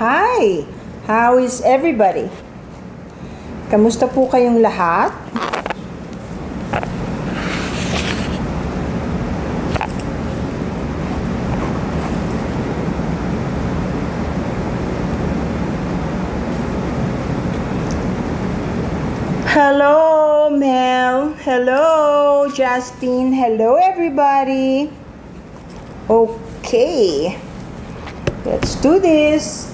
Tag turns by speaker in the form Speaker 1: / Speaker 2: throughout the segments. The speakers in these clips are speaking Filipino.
Speaker 1: Hi! How is everybody? Kamusta po kayong lahat? Hello, Mel. Hello, Justine. Hello, everybody. Okay. Let's do this.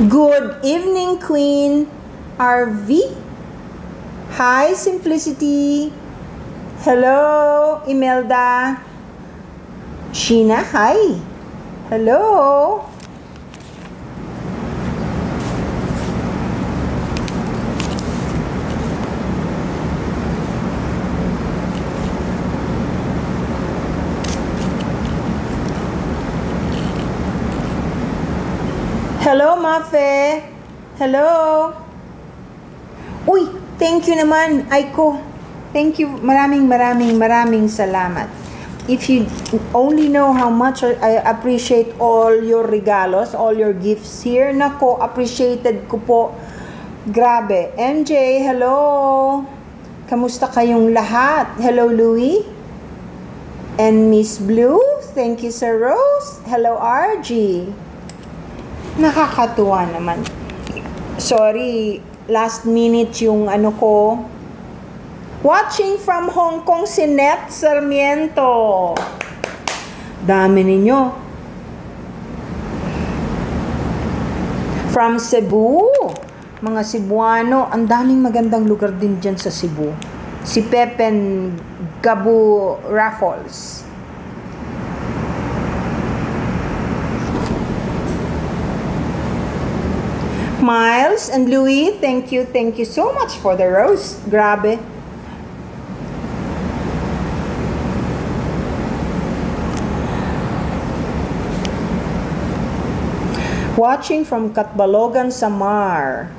Speaker 1: Good evening, Queen RV. Hi, Simplicity. Hello, Imelda. Sheena, hi. Hello. Hello, Mafe. Hello. Uy, thank you naman, Aiko. Thank you. Maraming salamat. If you only know how much I appreciate all your regalos, all your gifts here. Nako, appreciated ko po. Grabe. MJ, hello. Kamusta kayong lahat? Hello, Louie. And Miss Blue. Thank you, Sir Rose. Hello, RG. Nakakatuwa naman. Sorry, last minute yung ano ko. Watching from Hong Kong, si Net Sarmiento. Dami ninyo. From Cebu. Mga Cebuano. Ang daming magandang lugar din dyan sa Cebu. Si Pepen Gabu Raffles. Miles and Louis, thank you so much for the rose. Grabe. Watching from Catbalogan, Samar.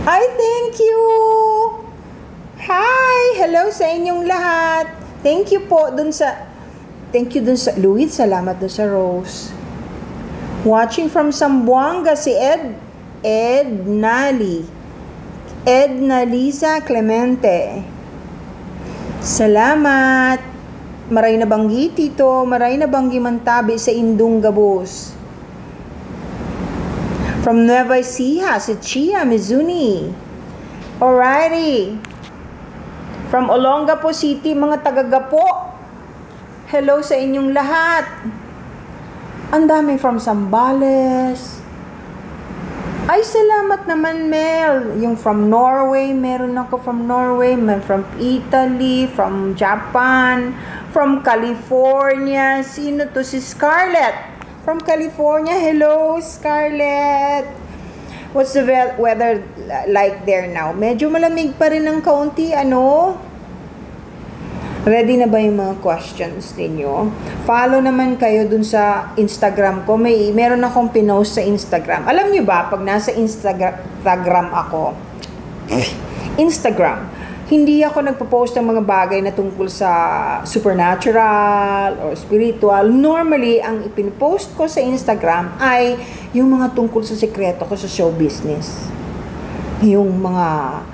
Speaker 1: Hi, thank you. Hi, hello sa inyong lahat. Thank you dun sa Louis, salamat dun sa rose. Watching from Zamboanga, si Ed Nali. Edna Lisa Clemente. Salamat. Maray na banggi, Tito. Maray na banggi mantabi sa Indung Gabos. From Nueva Ecija, si Chia Mizuni. Alrighty. From Olongapo City, mga taga-Gapo. Hello sa inyong lahat. Ang dami from Zambales. Ay, salamat naman, Mel. Yung from Norway, meron ako from Norway, from Italy, from Japan, from California. Sino to? Si Scarlett. From California. Hello, Scarlett. What's the weather like there now? Medyo malamig pa rin ng kaunti, ano? Ready na ba yung mga questions ninyo? Follow naman kayo dun sa Instagram ko. Meron akong pinost sa Instagram. Alam nyo ba, pag nasa Instagram ako, hindi ako nagpo-post ng mga bagay na tungkol sa supernatural or spiritual. Normally, ang ipinopost ko sa Instagram ay yung mga tungkol sa sekreto ko sa show business. Yung mga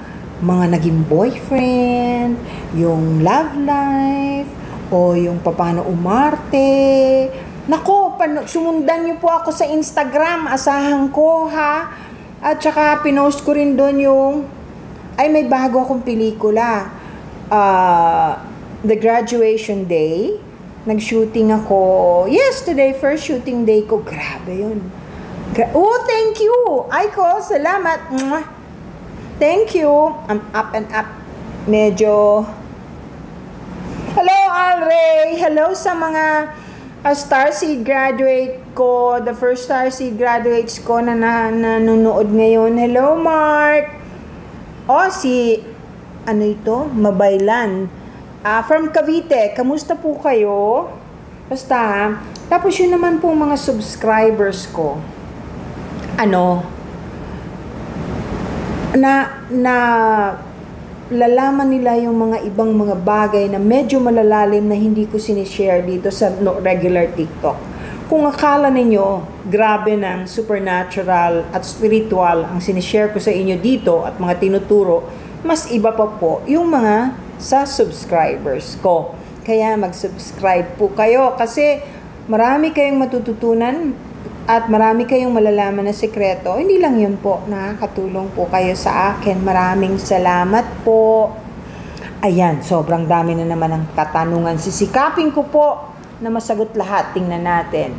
Speaker 1: naging boyfriend, yung love life, o yung paano umarte. Nako, sumundan niyo po ako sa Instagram, asahan ko ha. At saka pinost ko rin doon yung, may bago akong pelikula. The Graduation Day. Nag-shooting ako yesterday, first shooting day ko. Grabe yun. Oh, thank you! Aiko, salamat. Thank you. I'm up and up. Medyo. Hello, Alray. Hello sa mga Starseed graduate ko. The first Starseed graduates ko na nanonood ngayon. Hello, Mark. Ano ito? Mabaylan. From Cavite. Kamusta po kayo? Basta, tapos yun naman po mga subscribers ko. lalaman nila yung mga ibang mga bagay na medyo malalalim na hindi ko sinishare dito sa regular TikTok. Kung akala ninyo, grabe ng supernatural at spiritual ang sinishare ko sa inyo dito at mga tinuturo, mas iba pa po yung mga sa subscribers ko. Kaya mag-subscribe po kayo kasi marami kayong matututunan at marami kayong malalaman na sekreto. Hindi lang yun po, nakakatulong po kayo sa akin. Maraming salamat po. Ayan, sobrang dami na naman ang katanungan. Sisikapin ko po na masagot lahat. Tingnan natin.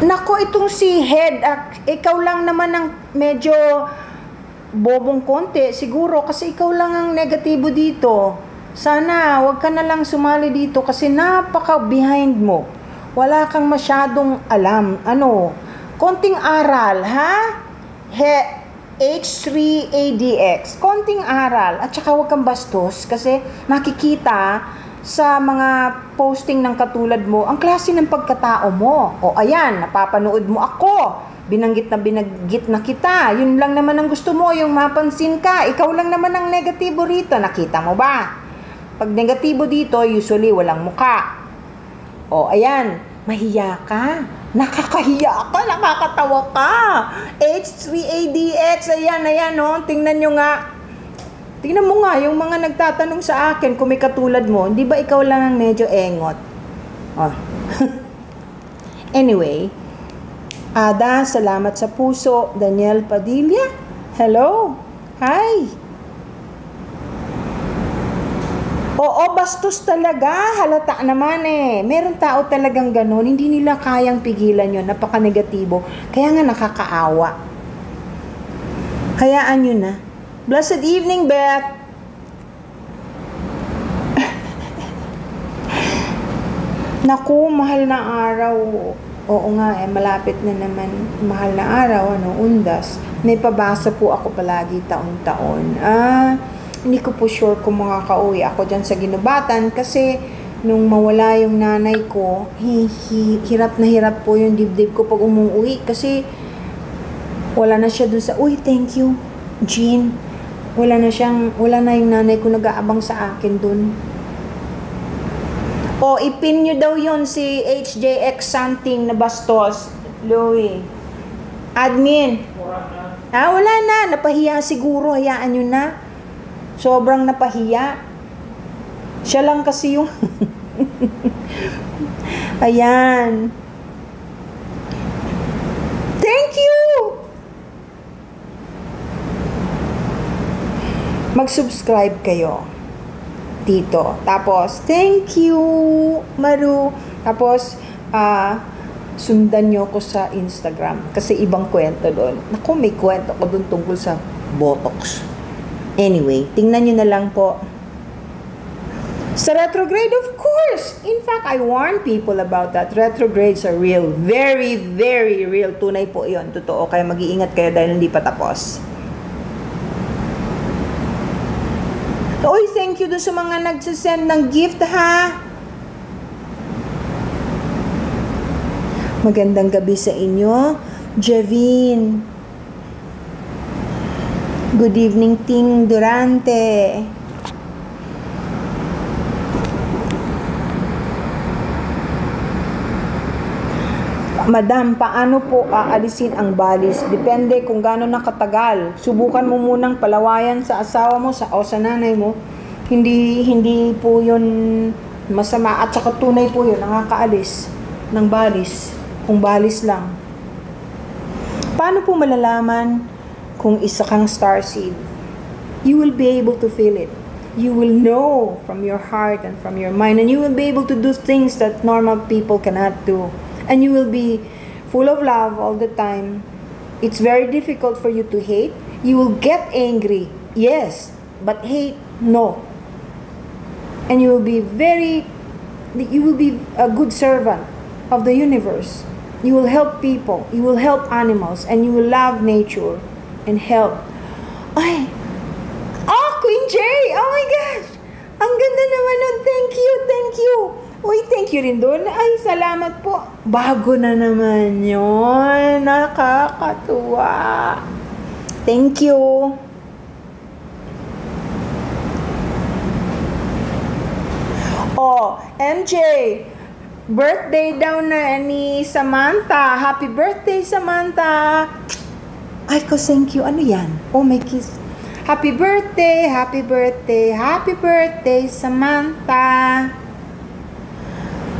Speaker 1: Nako, itong si Head, ikaw lang naman ang medyo bobong konti. Siguro kasi ikaw lang ang negatibo dito. Sana, wag ka na lang sumali dito kasi napaka-behind mo. Wala kang masyadong alam. Konting aral, ha? H3ADX. Konting aral. At saka wag kang bastos kasi makikita sa mga posting ng katulad mo, ang klase ng pagkatao mo. O ayan, napapanood mo ako. Binanggit na kita. Yun lang naman ang gusto mo, yung mapansin ka. Ikaw lang naman ang negatibo rito. Nakita mo ba? Pag negatibo dito, usually walang muka. O, ayan, mahiya ka. Nakakahiya ka, nakakatawa ka. H3ADX, ayan, tingnan nyo nga. Tingnan mo nga, yung mga nagtatanong sa akin, kung may katulad mo, hindi ba ikaw lang ang medyo engot? Oh. Anyway, Ada, salamat sa puso. Daniel Padilla, hello. Hi. Oo, bastos talaga. Halata naman eh. Meron tao talagang ganun. Hindi nila kayang pigilan yun. Napaka-negatibo. Kaya nga nakakaawa. Hayaan nyo na. Blessed evening, Beth. Naku, mahal na araw. Oo nga, malapit na naman. Mahal na araw, undas. May pabasa po ako palagi taon-taon. Hindi ko po sure kung makakauwi ako dyan sa Ginubatan kasi nung mawala yung nanay ko, hirap na hirap po yung dibdib ko pag umuwi kasi wala na siya dun sa, thank you, Jean. Wala na yung nanay ko nag-aabang sa akin dun. Ipin nyo daw yun si HJX something na bastos, Louie. Admin. Wala na. Napahiya siguro. Hayaan nyo na. Sobrang napahiya. Siya lang kasi yung ayan. Thank you! Mag-subscribe kayo dito. Tapos, thank you, Maru. Tapos, sundan nyo ko sa Instagram. Kasi ibang kwento doon. Naku, may kwento ko doon tungkol sa Botox. Anyway, tingnan nyo na lang po. Sa retrograde, of course. In fact, I warn people about that. Retrogrades are real. Very, very real. Tunay po yun. Totoo. Kaya mag-iingat kayo dahil hindi pa tapos. Thank you doon sa mga nagsasend ng gift, ha? Magandang gabi sa inyo. Javin. Good evening, Ting Durante. Madam, paano po aalisin ang balis? Depende kung gaano nakatagal. Subukan mo munang palawayan sa asawa mo o sa nanay mo. Hindi po yun masama. At saka tunay po yun, nakakaalis ng balis. Kung balis lang. Paano po malalaman kung isa kang starseed? You will be able to feel it. You will know from your heart and from your mind. And you will be able to do things that normal people cannot do. And you will be full of love all the time. It's very difficult for you to hate. You will get angry, yes, but hate, no. And you will be a good servant of the universe. You will help people, you will help animals, and you will love nature and help. Queen Jay! Oh my gosh! Ang ganda naman nun. Thank you. Thank you rin doon. Salamat po. Bago na naman yun. Nakakatuwa. Thank you. Oh, MJ, birthday daw na ni Samantha. Happy birthday, Samantha. Ay, ko thank you. Ano yan? Oh, may kiss. Happy birthday, happy birthday, happy birthday, Samantha.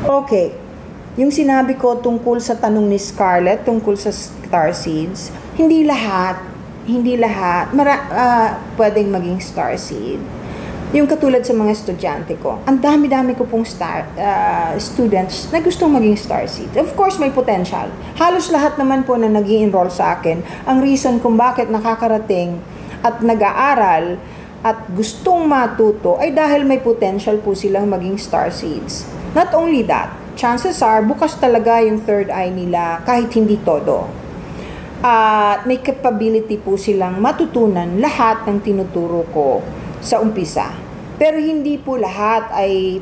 Speaker 1: Okay. Yung sinabi ko tungkol sa tanong ni Scarlett, tungkol sa starseeds, hindi lahat pwedeng maging starseed. Yung katulad sa mga estudyante ko, ang dami-dami ko pong students na gustong maging starseed. Of course, may potential. Halos lahat naman po na nag-i-enroll sa akin, ang reason kung bakit nakakarating at nag-aaral at gustong matuto ay dahil may potential po silang maging starseeds. Not only that, chances are, bukas talaga yung third eye nila kahit hindi todo. At may capability po silang matutunan lahat ng tinuturo ko sa umpisa. Pero hindi po lahat ay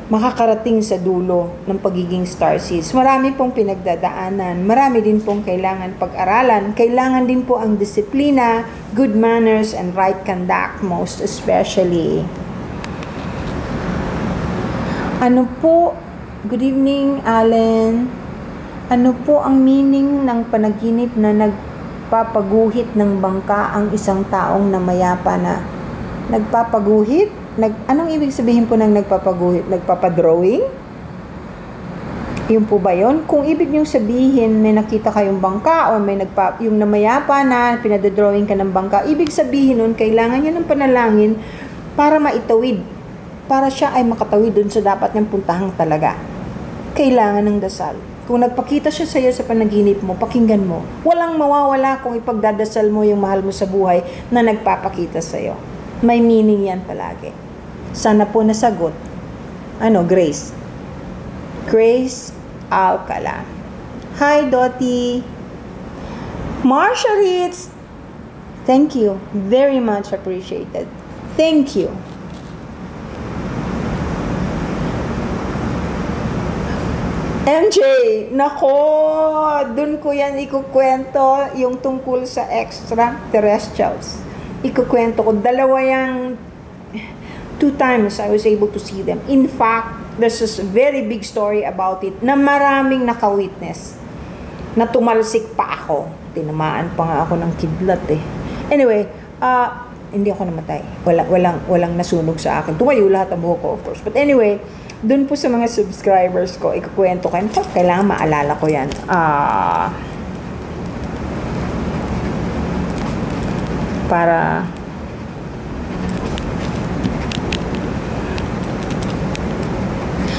Speaker 1: makakarating sa dulo ng pagiging starseeds. Marami pong pinagdadaanan, marami din pong kailangan pag-aralan, kailangan din po ang disiplina, good manners, and right conduct most especially. Ano po, good evening, Allen. Ano po ang meaning ng panaginip na nagpapaguhit ng bangka ang isang taong na mayapa na nagpapaguhit? Anong ibig sabihin po ng nagpapaguhit? Nagpapadrawing? Yun po ba yun? Kung ibig niyong sabihin may nakita kayong bangka o may yung namayapa na pinadadrawing ka ng bangka, ibig sabihin nun, kailangan niya ng panalangin para maitawid. Para siya ay makatawid dun sa dapat niyang puntahan talaga. Kailangan ng dasal. Kung nagpakita siya sa iyo sa panaginip mo, pakinggan mo. Walang mawawala kung ipagdadasal mo yung mahal mo sa buhay na nagpapakita sa iyo. May meaning yan palagi. Sana po nasagot. Grace. Grace Alcala. Hi, Dottie. Marsha Ritz. Thank you. Very much appreciated. Thank you. MJ, nako, dun ko yan ikukwento yung tungkol sa extraterrestrials. Ikukwento ko, dalawa yung 2 times I was able to see them. In fact, there's a very big story about it na maraming naka-witness. Na tumalsik pa ako. Tinamaan pa nga ako ng kidlat eh. Anyway, hindi ako namatay. Walang nasunog sa akin. Tumayo lahat ang buhok ko, of course. But anyway, dun po sa mga subscribers ko, ikukwento ko. In fact, kailangan maalala ko yan. Para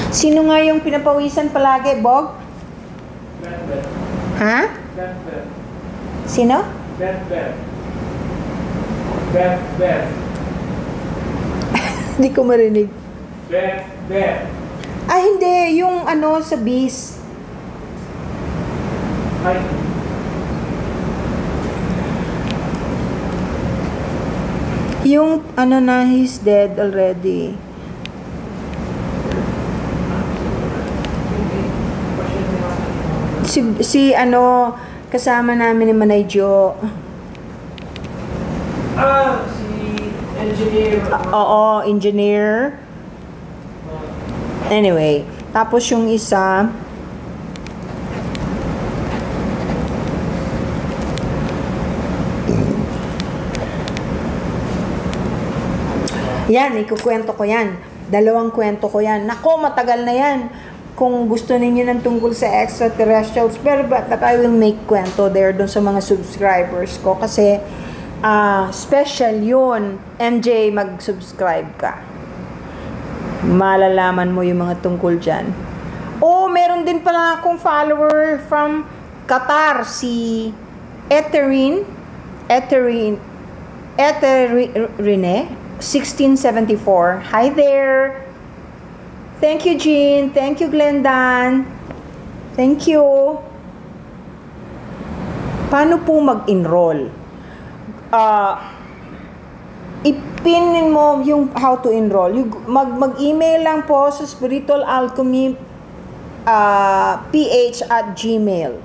Speaker 1: sino nga yung pinapawisan palagi, Bog?
Speaker 2: Beth.
Speaker 1: Ha?
Speaker 2: Beth.
Speaker 1: Sino?
Speaker 2: Beth.
Speaker 1: Hindi ko marinig.
Speaker 2: Beth.
Speaker 1: Hindi. Yung sa bis.
Speaker 2: Ay.
Speaker 1: Yung he's dead already. Si kasama namin ni Manay Jo.
Speaker 2: Si engineer.
Speaker 1: Oo, engineer. Anyway, tapos yung isa, yan, ikukwento ko yan. 2 kwento ko yan. Nako, matagal na yan. Kung gusto ninyo ng tungkol sa extraterrestrials, pero but I will make kwento there dun sa mga subscribers ko kasi special yun. MJ, mag-subscribe ka. Malalaman mo yung mga tungkol dyan. Meron din pala akong follower from Qatar, si Etherine 1674. Hi there. Thank you, Jean. Thank you, Glendan. Thank you. Paano po mag-enroll? Ipinin mo yung how to enroll. Mag-email lang po sa Spiritual Alchemy ph@gmail.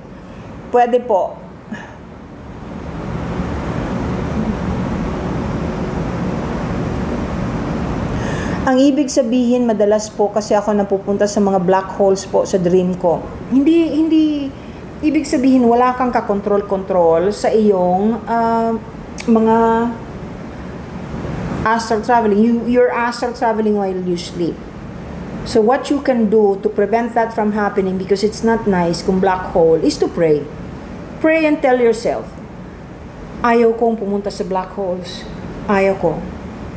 Speaker 1: Pwede po. Ang ibig sabihin, madalas po kasi ako napupunta sa mga black holes po sa dream ko. Hindi ibig sabihin wala kang kakontrol-control sa iyong mga astral traveling. You're astral traveling while you sleep. So what you can do to prevent that from happening, because it's not nice kung black hole, is to pray. Pray and tell yourself, ayaw kong pumunta sa black holes. Ayaw ko.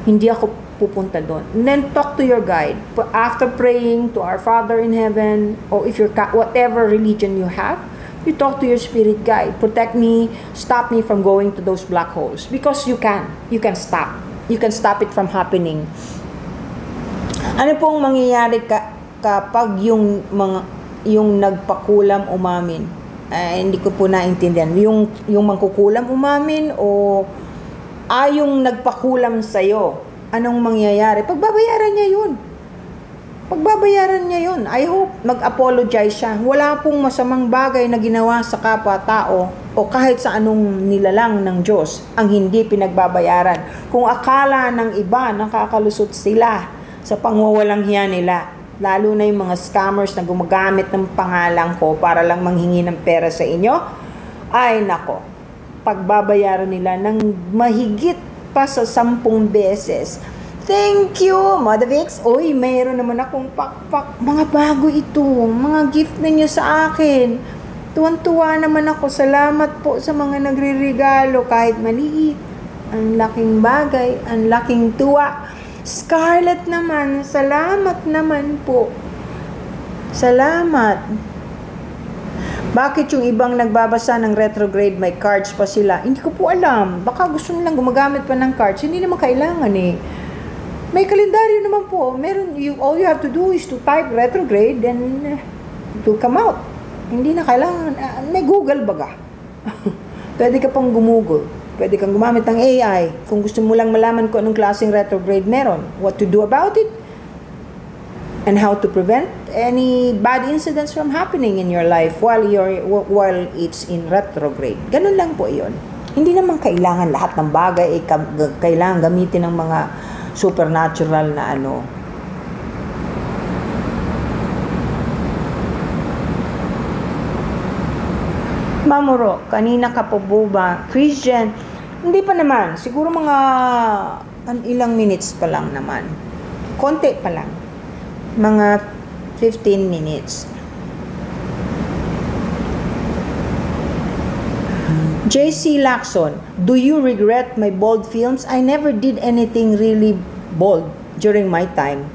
Speaker 1: Hindi ako pupunta doon. And then talk to your guide. After praying to our Father in heaven, or if you're whatever religion you have, you talk to your spirit guide. Protect me, stop me from going to those black holes. Because you can stop. You can stop it from happening. Ano pong mangyayari kapag yung nagpakulam umamin? Hindi ko po naintindihan. Yung mangkukulam umamin o yung nagpakulam sa'yo? Anong mangyayari? Pagbabayaran niya yun. I hope mag-apologize siya. Wala pong masamang bagay na ginawa sa kapwa-tao o kahit sa anong nilalang ng Diyos ang hindi pinagbabayaran. Kung akala ng iba nakakalusot sila sa pangwawalang hiya nila, lalo na yung mga scammers na gumagamit ng pangalan ko para lang manghingi ng pera sa inyo, ay nako, pagbabayaran nila ng mahigit pa sa 10 beses. Thank you, Mother Vix. Uy, mayroon naman akong pakpak. Mga bago ito. Mga gift ninyo sa akin. Tuwan-tuwa naman ako. Salamat po sa mga nagre-regalo kahit maliit. Ang laking bagay. Ang laking tuwa. Scarlett naman. Salamat naman po. Salamat. Bakit yung ibang nagbabasa ng retrograde may cards pa sila? Hindi ko po alam. Baka gusto nilang gumagamit pa ng cards. Hindi naman kailangan eh. May kalendaryo naman po. All you have to do is to type retrograde and it will come out. Hindi na kailangan. May Google baga. Pwede ka pang gumugol. Pwede kang gumamit ng AI. Kung gusto mo lang malaman kung anong klaseng retrograde meron. What to do about it. And how to prevent any bad incidents from happening in your life while it's in retrograde. Ganun lang po 'yon. Hindi naman kailangan lahat ng bagay kailangan gamitin ng mga supernatural na ano. Mamuro, kanina ka po ba? Christian, hindi pa naman. Siguro mga ilang minutes pa lang naman. Konti pa lang. Mga 15 minutes. JC Lacson, do you regret my bold films? I never did anything really bold during my time.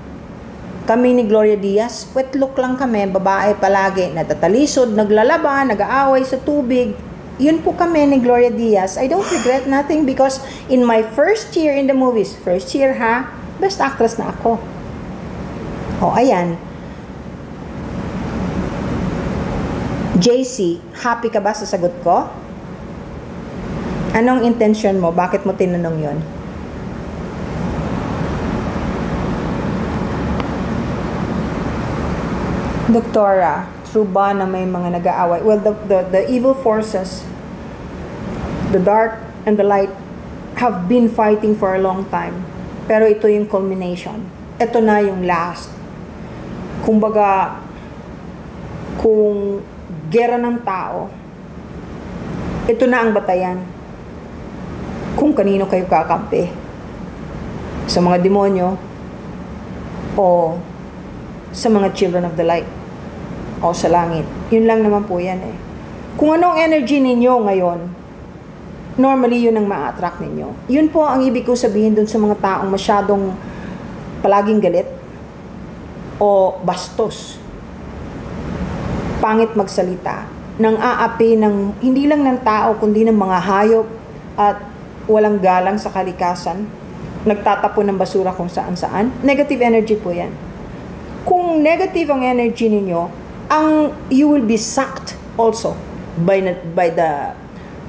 Speaker 1: Kami ni Gloria Diaz, wet look lang kami, babae palagi, natatalisod, naglalaba, nag-aaway sa tubig. Yun po kami ni Gloria Diaz. I don't regret nothing because in my first year in the movies, first year ha, best actress na ako. O, ayan. JC, happy ka ba sa sagot ko? Anong intention mo? Bakit mo tinanong yon? Doktora, true ba na may mga nag-aaway? Well, the evil forces, the dark and the light, have been fighting for a long time. Pero ito yung culmination. Ito na yung last. Kumbaga, kung gera ng tao, ito na ang batayan. Kung kanino kayo kakampi. Sa mga demonyo, o sa mga children of the light, o sa langit. Yun lang naman po yan eh. Kung anong energy ninyo ngayon, normally yun ang ma-attract ninyo. Yun po ang ibig ko sabihin dun sa mga taong masyadong palaging galit, o bastos, pangit magsalita, nang aapi ng hindi lang ng tao kundi ng mga hayop at walang galang sa kalikasan, nagtatapon ng basura kung saan-saan. Negative energy po yan. Kung negative ang energy ninyo, you will be sucked also by the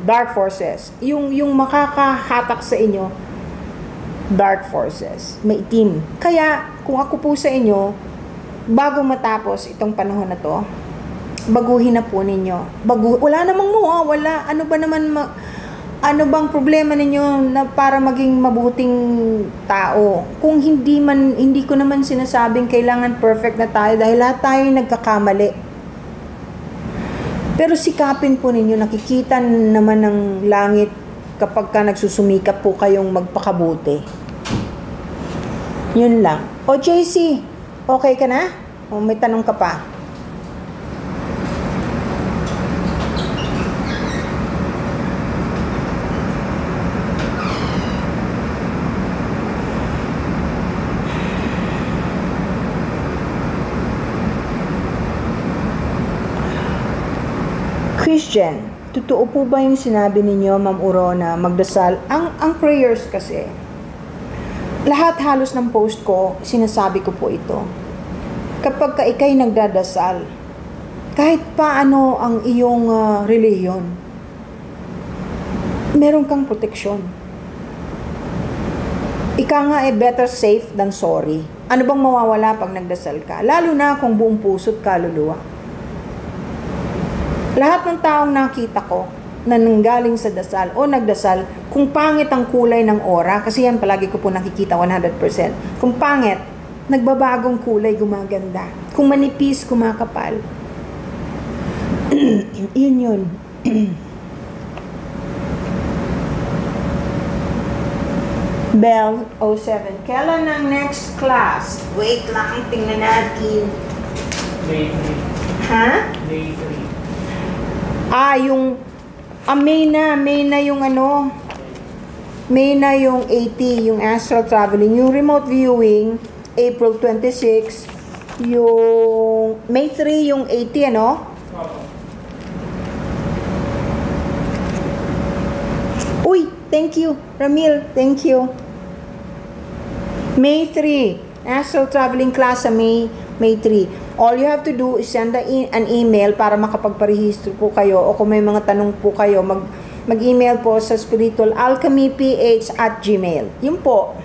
Speaker 1: dark forces. Yung makakahatak sa inyo, dark forces, maitim. Kaya kung ako po sa inyo, bago matapos itong panahon na to, baguhin na po ninyo. Wala namang wala. Ano ba naman Ano bang problema ninyo na para maging mabuting tao? Kung hindi ko naman sinasabing kailangan perfect na tayo dahil lahat tayo nagkakamali. Pero sikapin po ninyo, nakikita naman ng langit kapag ka nagsusumikap po kayong magpakabuti. Yun lang. O JC, okay ka na? O may tanong ka pa? Christian, totoo po ba yung sinabi ninyo, Ma'am Uro, na magdasal? Ang prayers kasi, lahat halos ng post ko, sinasabi ko po ito. Kapag ka ikay nagdadasal, kahit paano ang iyong reliyon, meron kang proteksyon. Ika nga better safe than sorry. Ano bang mawawala pag nagdasal ka? Lalo na kung buong puso't kaluluwa. Lahat ng taong nakita ko na nanggaling sa dasal o nagdasal, kung pangit ang kulay ng aura, kasi yan palagi ko po nakikita 100%. Kung pangit, nagbabagong kulay, gumaganda. Kung manipis, kumakapal. Yun. Bell 07. Kailan ang next class? Wait lang, tingnan natin.
Speaker 2: May 3.
Speaker 1: Ha?
Speaker 2: May 3.
Speaker 1: May na yung ano, May na yung 80, yung astral traveling, yung remote viewing, April 26, yung May 3, yung 80, ano? Uy, thank you, Ramil, thank you. May 3, astral traveling class sa May 3. All you have to do is send an email para makapagparehistro po kayo, o kung may mga tanong po kayo, mag-email po sa spiritualalchemyph@gmail. Yun po.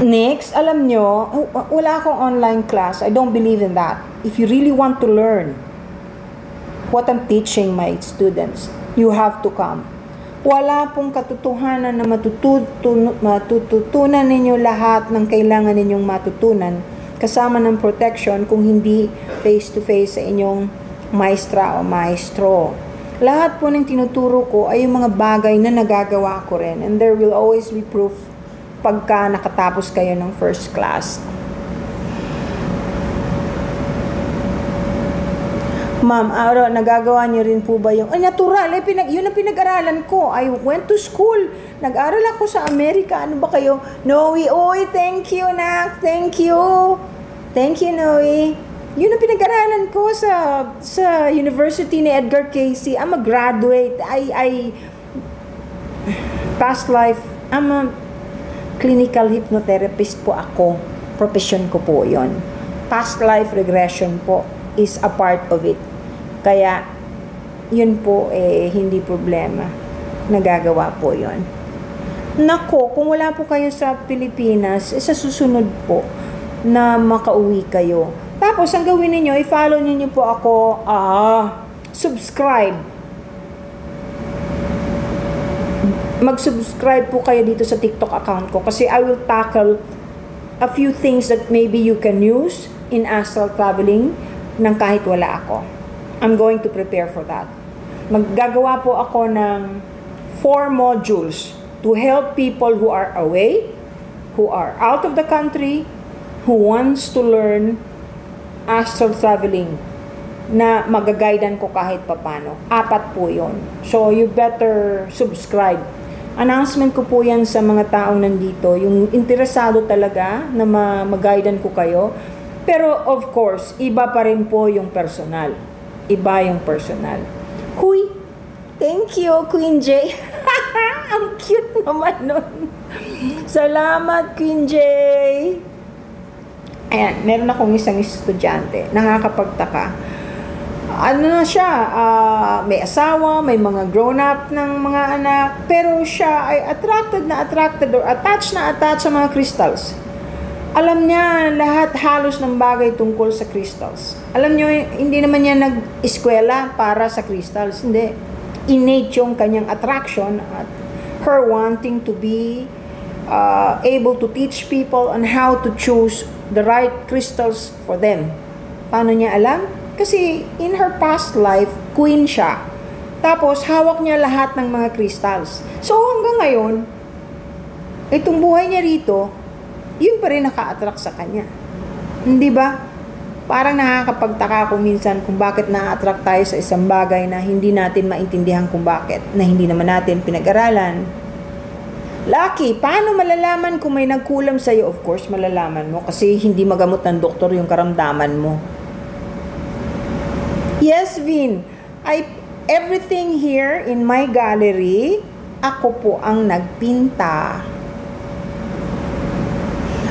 Speaker 1: Next, alam nyo, wala akong online class. I don't believe in that. If you really want to learn what I'm teaching my students, you have to come. Wala pong katotohanan na matututunan ninyo lahat ng kailangan ninyong matutunan kasama ng protection kung hindi face-to-face sa inyong maestra o maestro. Lahat po ng tinuturo ko ay yung mga bagay na nagagawa ko rin, and there will always be proof pagka nakatapos kayo ng first class. Ma'am, nagagawa niyo rin po ba yung natural? Yun ang pinag-aralan ko. I went to school. Nag-aral ako sa Amerika. Ano ba kayo? Noe, oy, thank you, Nak. Thank you. Thank you, Noe. Yun ang pinag-aralan ko sa University ni Edgar Cayce. I'm a graduate. Past life, I'm a clinical hypnotherapist po ako. Profession ko po yon. Past life regression po is a part of it. Kaya, yun po hindi problema. Nagagawa po yon. Nako, kung wala po kayo sa Pilipinas, sa susunod po na makauwi kayo. Tapos, ang gawin niyo, i-follow niyo po ako, subscribe. Mag-subscribe po kayo dito sa TikTok account ko kasi I will tackle a few things that maybe you can use in astral traveling nang kahit wala ako. I'm going to prepare for that. Maggagawa po ako ng 4 modules to help people who are away, who are out of the country, who wants to learn astral traveling na magagaydan ko kahit papano. 4 po yun. So, you better subscribe. Announcement ko po yan sa mga taong nandito, yung interesado talaga na mag-guidan ko kayo. Pero, of course, iba pa rin po yung personal. Iba yung personal. Huy! Thank you, Queen J. Ang cute naman nun. Salamat, Queen J. Ayan, meron akong isang estudyante. Nakakapagtaka. ano na siya, may asawa, may mga grown-up ng mga anak, pero siya ay attracted or attached sa mga crystals. Alam niya lahat halos ng bagay tungkol sa crystals. Alam niyo, hindi naman niya nag-eskwela para sa crystals. Hindi. Innate yung kanyang attraction at her wanting to be able to teach people on how to choose the right crystals for them. Paano niya alam? Kasi in her past life, queen siya. Tapos, hawak niya lahat ng mga crystals. So, hanggang ngayon, itong buhay niya rito, yun pa rin naka-attract sa kanya. Hindi ba? Parang nakakapagtaka kung minsan kung bakit na-attract tayo sa isang bagay na hindi natin maintindihan kung bakit, na hindi naman natin pinag-aralan. Lucky, paano malalaman kung may nagkulam sa'yo? Of course, malalaman mo kasi hindi magamot ng doktor yung karamdaman mo. Yes, Vin. Everything here in my gallery, ako po ang nagpinta.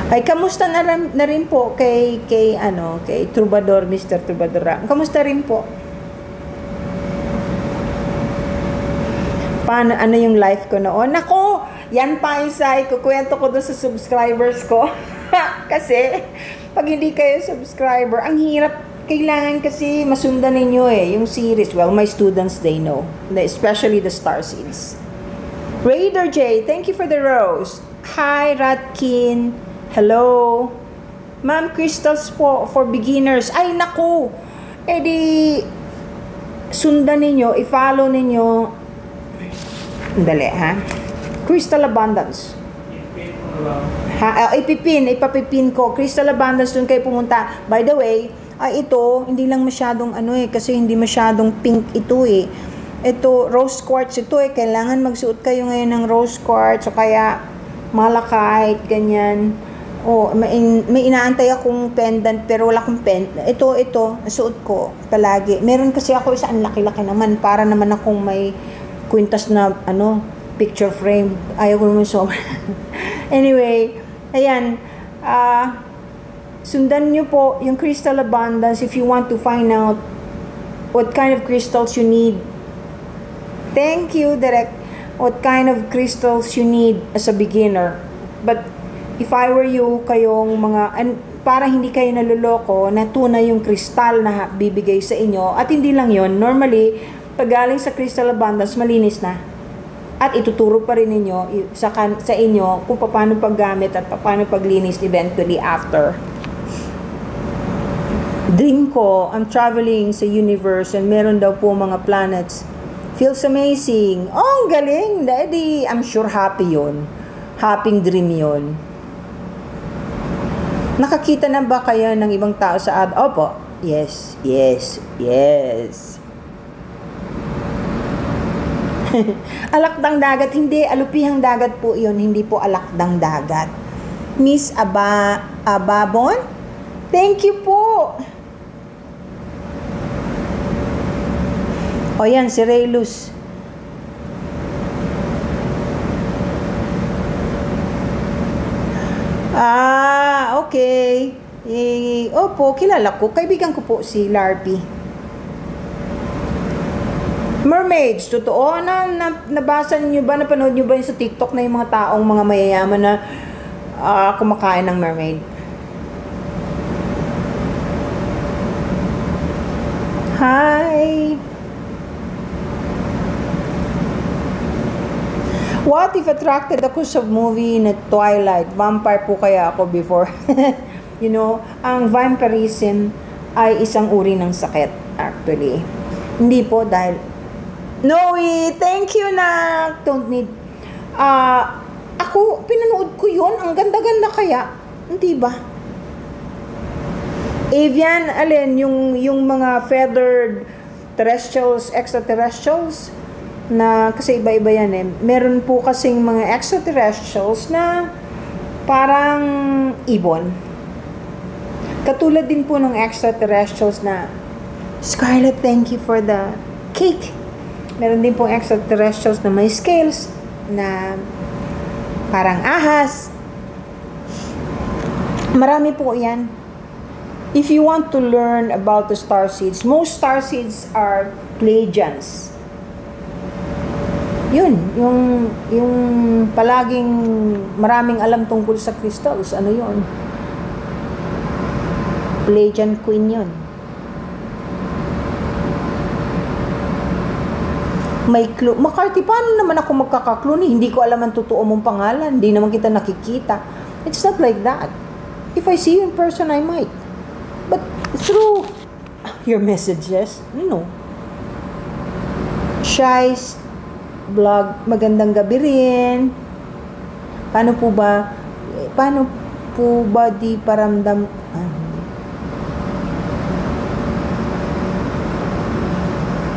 Speaker 1: Ay, kamusta na rin po kay Troubadour, Mr. Troubadour? Kamusta rin po? Ano yung life ko noon? Nako, yan pa isa, ikukwento ko doon sa subscribers ko. Kasi, pag hindi kayo subscriber, ang hirap. Kailangan kasi masundan ninyo yung series. Well, my students, they know. Especially the Starseeds. Raider J, thank you for the rose. Hi, Ratkin. Hello. Ma'am, crystals po for beginners. Ay, naku. Di, sundan ninyo, i-follow ninyo. Dali, ha? Crystal Abundance. Ipapipin ko. Crystal Abundance, dun kayo pumunta. By the way, ito, hindi lang masyadong kasi hindi masyadong pink ito Ito, rose quartz ito Kailangan magsuot kayo ngayon ng rose quartz o kaya malachite, ganyan. May inaantay akong pendant pero wala akong pendant. Ito, nasuot ko palagi. Meron kasi ako isa, ang laki-laki naman. Para naman akong may kwintas na, picture frame. Ayaw ko naman sobra. Anyway, ayan. Sundan nyo po yung Crystal Abundance if you want to find out what kind of crystals you need. Thank you, Direk. What kind of crystals you need as a beginner. But if I were you, kayong para hindi kayo naluloko, na tunay yung kristal na bibigay sa inyo. At hindi lang yon, normally, pag galing sa Crystal Abundance, malinis na. At ituturo pa rin ninyo sa inyo kung paano paggamit at paano paglinis eventually after. Dream ko, I'm traveling sa universe and meron daw po mga planets. Feels amazing. Oh, ang galing. Daddy, I'm sure happy yon. Happy dream yon. Nakakita na ba kayo ng ibang tao sa Opo. Yes. Alakdang dagat. Hindi, alupihang dagat po yon. Hindi po alakdang dagat. Miss Ababon? Thank you po. O yan, si Raylus. Okay. Opo, kilala ko. Kaibigan ko po si Larpy. Mermaids, totoo. Nabasa niyo ba, napanood niyo ba yung sa TikTok na yung mga taong mga mayayaman na kumakain ng mermaid? Hi! What if attracted ako sa movie na Twilight? Vampire po kaya ako before. Ang vampirism ay isang uri ng sakit, actually. Hindi po dahil... Noe, thank you na. Don't need... Ako, pinanood ko yun. Ang ganda-ganda kaya. Hindi ba? Avian, alin, yung mga feathered terrestrials, extraterrestrials, na kasi iba-iba yan Meron po kasing mga extraterrestrials na parang ibon. Katulad din po ng extraterrestrials na Scarlett, thank you for the cake. Meron din po extraterrestrials na may scales na parang ahas. Marami po yan. If you want to learn about the star seeds, most star seeds are Pleiadians. Yun, yung palaging maraming alam tungkol sa crystals, ano yun? Pleiadian queen yun. May clue. McCarthy, paano naman ako magkaka-clue ni? Hindi ko alam ang totoo mong pangalan. Hindi naman kita nakikita. It's not like that. If I see you in person, I might. But through your messages, Shai's vlog, magandang gabi rin. Paano po ba di paramdam?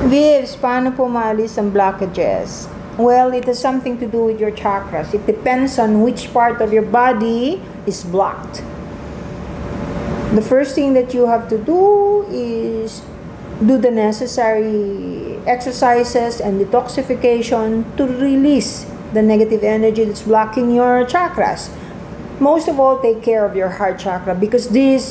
Speaker 1: Vivs, paano po maalis ang blockages? Well, it has something to do with your chakras. It depends on which part of your body is blocked. The first thing that you have to do is do the necessary exercises and detoxification to release the negative energy that's blocking your chakras. Most of all, take care of your heart chakra, because the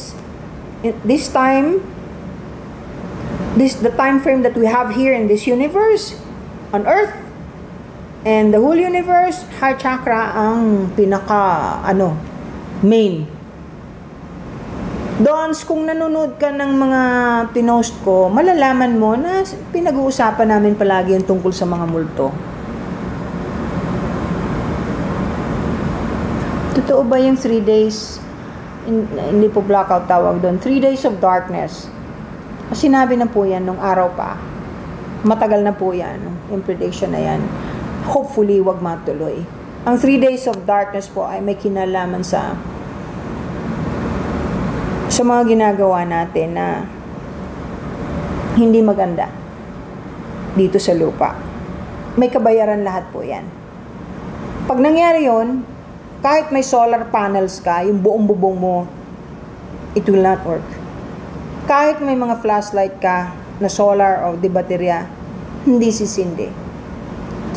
Speaker 1: time frame that we have here in this universe, on Earth, and the whole universe, heart chakra ang main. Dons, kung nanonood ka ng mga pinost ko, malalaman mo na pinag-uusapan namin palagi yung tungkol sa mga multo. Totoo ba yung 3 days, hindi po blackout tawag doon, 3 days of darkness? Sinabi na po yan nung araw pa. Matagal na po yan, yung prediction na yan. Hopefully, wag matuloy. Ang 3 days of darkness po ay may kinalaman sa mga ginagawa natin na hindi maganda dito sa lupa. May kabayaran lahat po yan. Pag nangyari yon, kahit may solar panels ka, yung buong bubong mo, it will not work. Kahit may mga flashlight ka na solar o di baterya, hindi sisindi.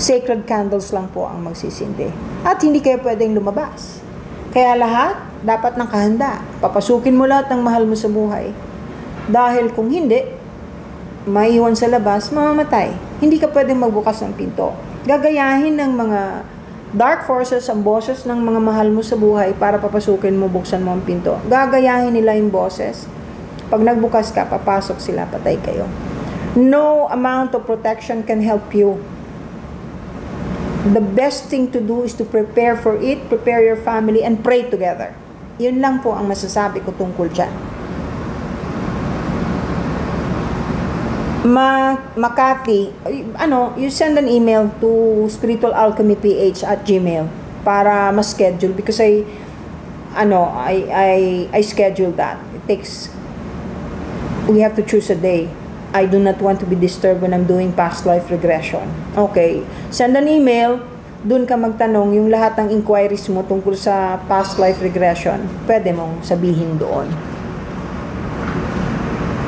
Speaker 1: Sacred candles lang po ang magsisindi. At hindi kayo pwedeng lumabas. Kaya lahat, dapat nakahanda. Papasukin mo lahat ng mahal mo sa buhay. Dahil kung hindi, maiwan sa labas, mamamatay. Hindi ka pwedeng magbukas ng pinto. Gagayahin ng mga dark forces ang boses ng mga mahal mo sa buhay para papasukin mo, buksan mo ang pinto. Gagayahin nila yung boses. Pag nagbukas ka, papasok sila, patay kayo. No amount of protection can help you. The best thing to do is to prepare for it, prepare your family, and pray together. Yun lang po ang masasabi ko tungkol dyan. Makati, you send an email to spiritualalchemyph@gmail para ma-schedule, because I schedule that. We have to choose a day. I do not want to be disturbed when I'm doing past life regression. Okay, send an email, dun ka magtanong, yung lahat ng inquiries mo tungkol sa past life regression, pwede mong sabihin doon.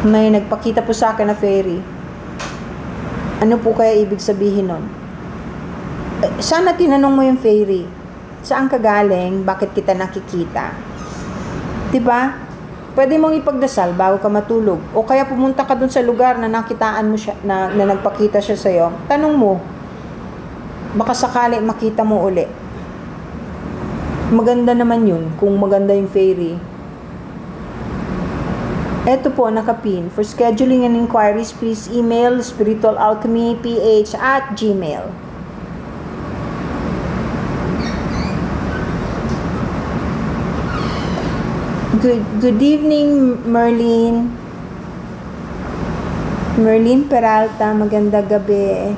Speaker 1: May nagpakita po sa akin na fairy. Ano po kaya ibig sabihin nun? Sana tinanong mo yung fairy, saan ka galing, bakit kita nakikita? Diba? Pwede mong ipagdasal bago ka matulog. O kaya pumunta ka dun sa lugar na nakitaan mo siya, na nagpakita siya sa'yo. Tanong mo, baka sakali makita mo uli. Maganda naman yun, kung maganda yung fairy. Eto po, nakapin. For scheduling and inquiries, please email spiritualalchemyph@gmail. Good evening, Merlin. Merlin Peralta, maganda gabi.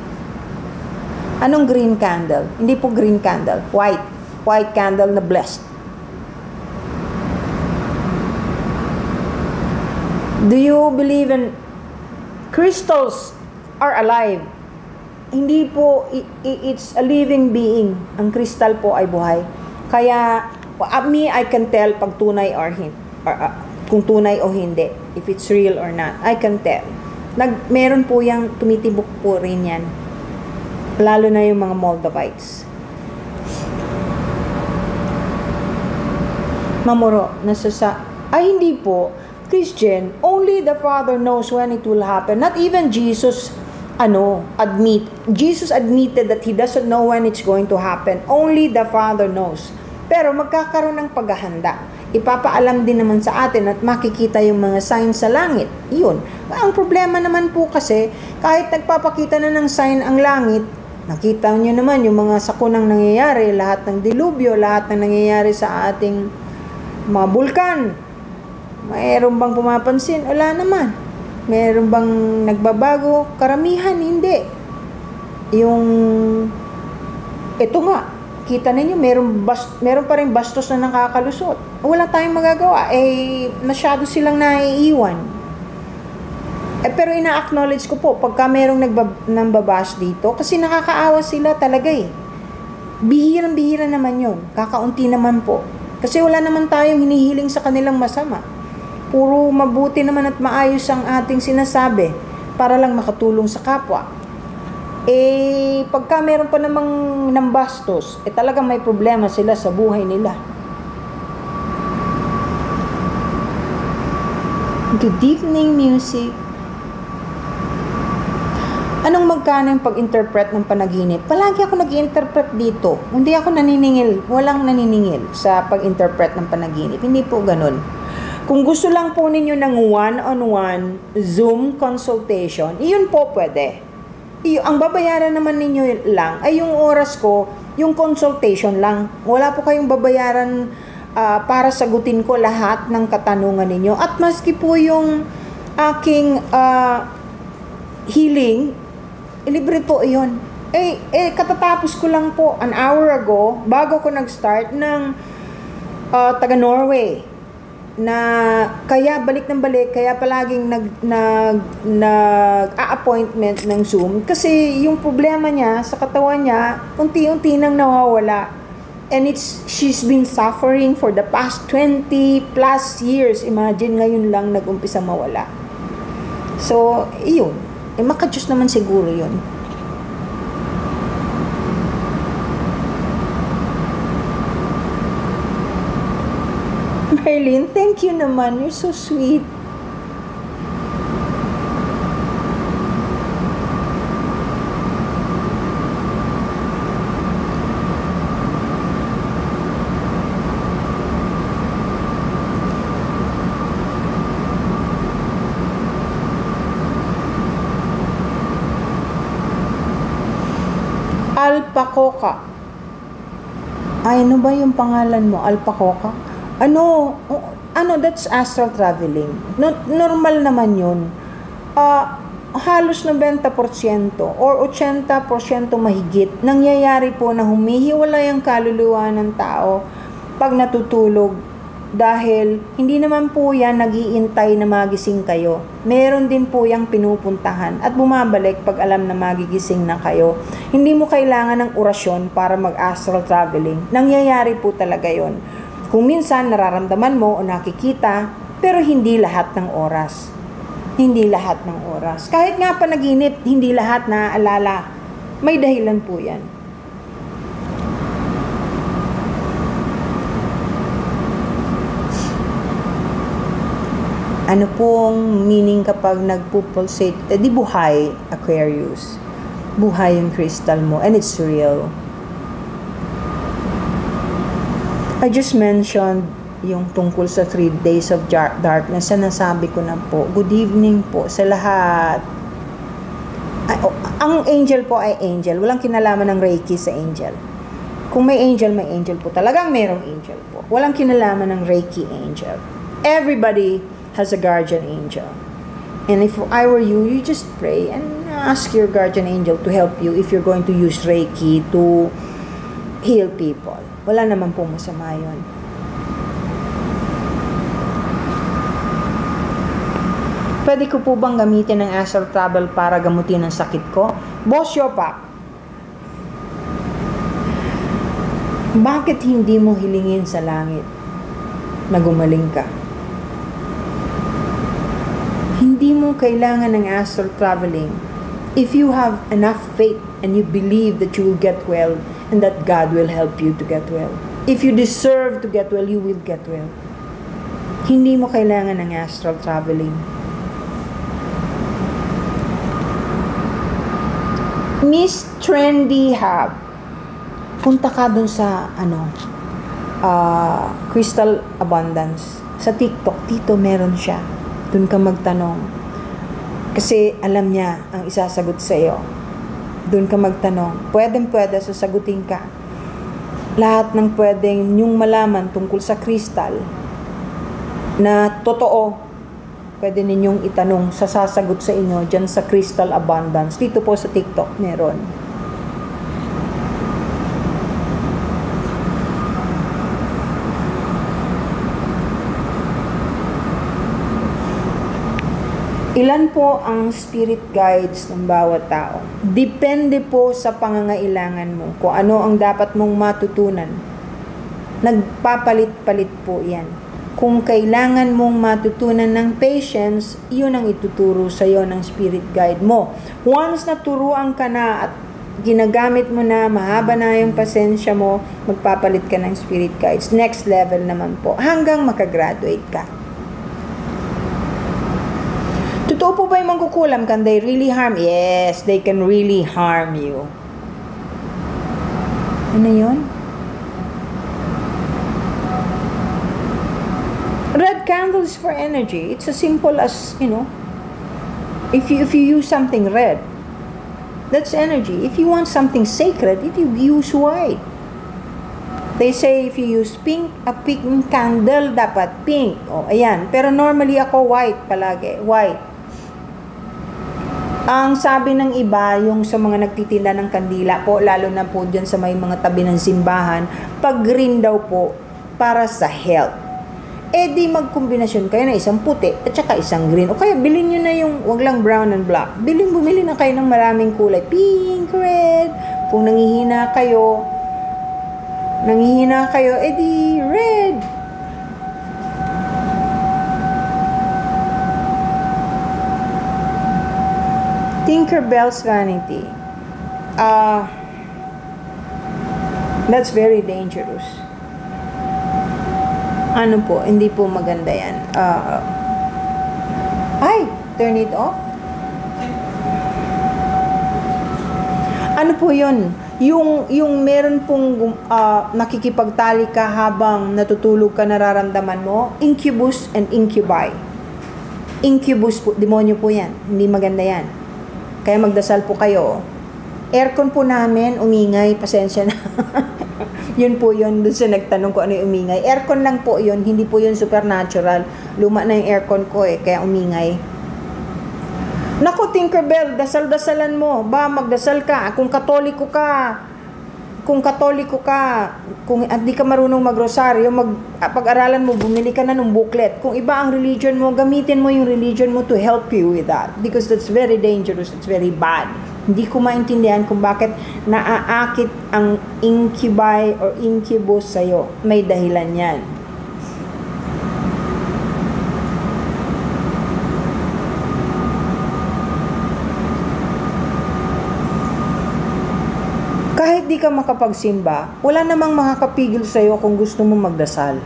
Speaker 1: Anong green candle? Hindi po green candle, white. White candle na blessed. Do you believe in crystals are alive? Hindi po, it's a living being. Ang crystal po ay buhay. Kaya me, I can tell pag tunay or hindi, kung tunay o hindi, if it's real or not. I can tell. Meron po yung tumitibok po rin yan. Lalo na yung mga moldavites. Mamuro, ay hindi po. Christian, only the Father knows when it will happen. Not even Jesus Jesus admitted that He doesn't know when it's going to happen. Only the Father knows. Pero magkakaroon ng paghahanda. Ipapaalam din naman sa atin at makikita yung mga sign sa langit. Yun. Ang problema naman po kasi, kahit nagpapakita na ng sign ang langit, nakita nyo naman yung mga sakunang nangyayari, lahat ng dilubyo, lahat ng nangyayari sa ating mga bulkan. Mayroon bang pumapansin? Wala naman. Mayroon bang nagbabago? Karamihan, hindi. Ito nga, kita ninyo, meron pa rin bastos na nakakalusot. Wala tayong magagawa. Masyado silang naiiwan. Pero ina-acknowledge ko po, pagka merong nambabas dito, kasi nakakaawa sila talaga Bihirang-bihira naman yun. Kakaunti naman po. Kasi wala naman tayong hinihiling sa kanilang masama. Puro mabuti naman at maayos ang ating sinasabi para lang makatulong sa kapwa. Pagka meron pa namang nambastos, talagang may problema sila sa buhay nila. Good evening, music. Anong magkano yung pag-interpret ng panaginip? Palagi ako nag-interpret dito. Hindi ako naniningil. Walang naniningil sa pag-interpret ng panaginip. Hindi po ganun. Kung gusto lang po ninyo ng one-on-one Zoom consultation, iyon po pwede. Ang babayaran naman ninyo lang ay yung oras ko, yung consultation lang. Wala po kayong babayaran para sagutin ko lahat ng katanungan ninyo. At maski po yung aking healing, libre po iyon. Katatapos ko lang po an hour ago, bago ko nag-start ng taga Norway. Kaya balik ng balik, kaya palaging nag-a-appointment ng Zoom kasi yung problema niya sa katawan niya unti-unti nang nawawala, and she's been suffering for the past 20 plus years. Imagine, ngayon lang nag-umpisa mawala. So iyon, maka-Diyos naman siguro yun. Marlene, thank you naman. You're so sweet. Alpacoca. Ay, ano ba yung pangalan mo? Alpacoca? That's astral traveling. Normal naman yun. Halos 90% or 80% mahigit nangyayari po na humihiwalay ang kaluluwa ng tao pag natutulog, dahil hindi naman po yan nag-iintay na magising kayo. Meron din po yang pinupuntahan at bumabalik pag alam na magigising na kayo. Hindi mo kailangan ng orasyon para mag-astral traveling. Nangyayari po talaga yon. Kung minsan nararamdaman mo o nakikita, pero hindi lahat ng oras. Hindi lahat ng oras. Kahit nga panaginip, hindi lahat naaalala. May dahilan po yan. Ano pong meaning kapag nagpupulsate? Di buhay, Aquarius. Buhay yung crystal mo, and it's real. I just mentioned yung tungkol sa 3 days of darkness. Nasabi ko na po. Good evening po sa lahat. Ang angel po ay angel. Walang kinalaman ng Reiki sa angel. Kung may angel po. Talagang merong angel po. Walang kinalaman ng Reiki angel. Everybody has a guardian angel. And if I were you, you just pray and ask your guardian angel to help you if you're going to use Reiki to heal people. Wala naman po masama yun. Pwede ko po bang gamitin ng astral travel para gamutin ang sakit ko? Boss Yopak, bakit hindi mo hilingin sa langit na gumaling ka? Hindi mo kailangan ng astral traveling. If you have enough faith and you believe that you will get well, and that God will help you to get well. If you deserve to get well, you will get well. Hindi mo kailangan ng astral traveling. Miss Trendy Hub. Punta ka dun sa, Crystal Abundance. Sa TikTok, dito meron siya. Dun ka magtanong. Kasi alam niya ang isasagot sa iyo. Dun ka magtanong. Pwedeng-pwede, sasagutin ka. Lahat ng pwedeng nyong malaman tungkol sa crystal na totoo, pwede ninyong itanong, sasagot sa inyo dyan sa Crystal Abundance. Dito po sa TikTok meron. Ilan po ang spirit guides ng bawat tao? Depende po sa pangangailangan mo kung ano ang dapat mong matutunan. Nagpapalit-palit po yan. Kung kailangan mong matutunan ng patience, yun ang ituturo sa iyo ng spirit guide mo. Once naturuan ka na at ginagamit mo na, mahaba na yung pasensya mo, magpapalit ka ng spirit guides. Next level naman po, hanggang makagraduate ka. Totoo po ba yung mangkukulam? Can they really harm? Yes, they can really harm you. Ano yun? Red candles for energy. It's as simple as, if you use something red, that's energy. If you want something sacred, you use white. They say if you use pink, a pink candle, dapat pink. O, ayan. Pero normally ako white palagi. White. Ang sabi ng iba, yung sa mga nagtitinda ng kandila po, lalo na po dyan sa may mga tabi ng simbahan, pag green daw po, para sa health. Di magkombinasyon kayo na isang puti at saka isang green. O kaya bilhin nyo na yung, wag lang brown and black. Bumili na kayo ng maraming kulay. Pink, red. Kung nangihina kayo, di red. Tinkerbell's vanity. That's very dangerous. Ano po, hindi po maganda yan. Turn it off. Ano po yun? Yung meron pong nakikipagtali ka habang natutulog ka, nararamdaman mo, incubus and incubi. Incubus po, demonyo po yan. Hindi maganda yan. Kaya magdasal po kayo. Aircon po namin, umingay, pasensya na. Yun po yun, dun sa nagtanong ko ano yung umingay. Aircon lang po yun, hindi po yun supernatural. Luma na yung aircon ko kaya umingay. Naku, Tinkerbell, dasal-dasalan mo. Magdasal ka. Kung katoliko ka, kung di ka marunong magrosaryo, pag-aralan mo, bumili ka na ng booklet. Kung iba ang religion mo, gamitin mo yung religion mo to help you with that. Because that's very dangerous, it's very bad. Hindi ko maintindihan kung bakit naaakit ang incubi or incubus sa'yo. May dahilan yan. Kahit di ka makapagsimba, wala namang makakapigil sa'yo kung gusto mo magdasal.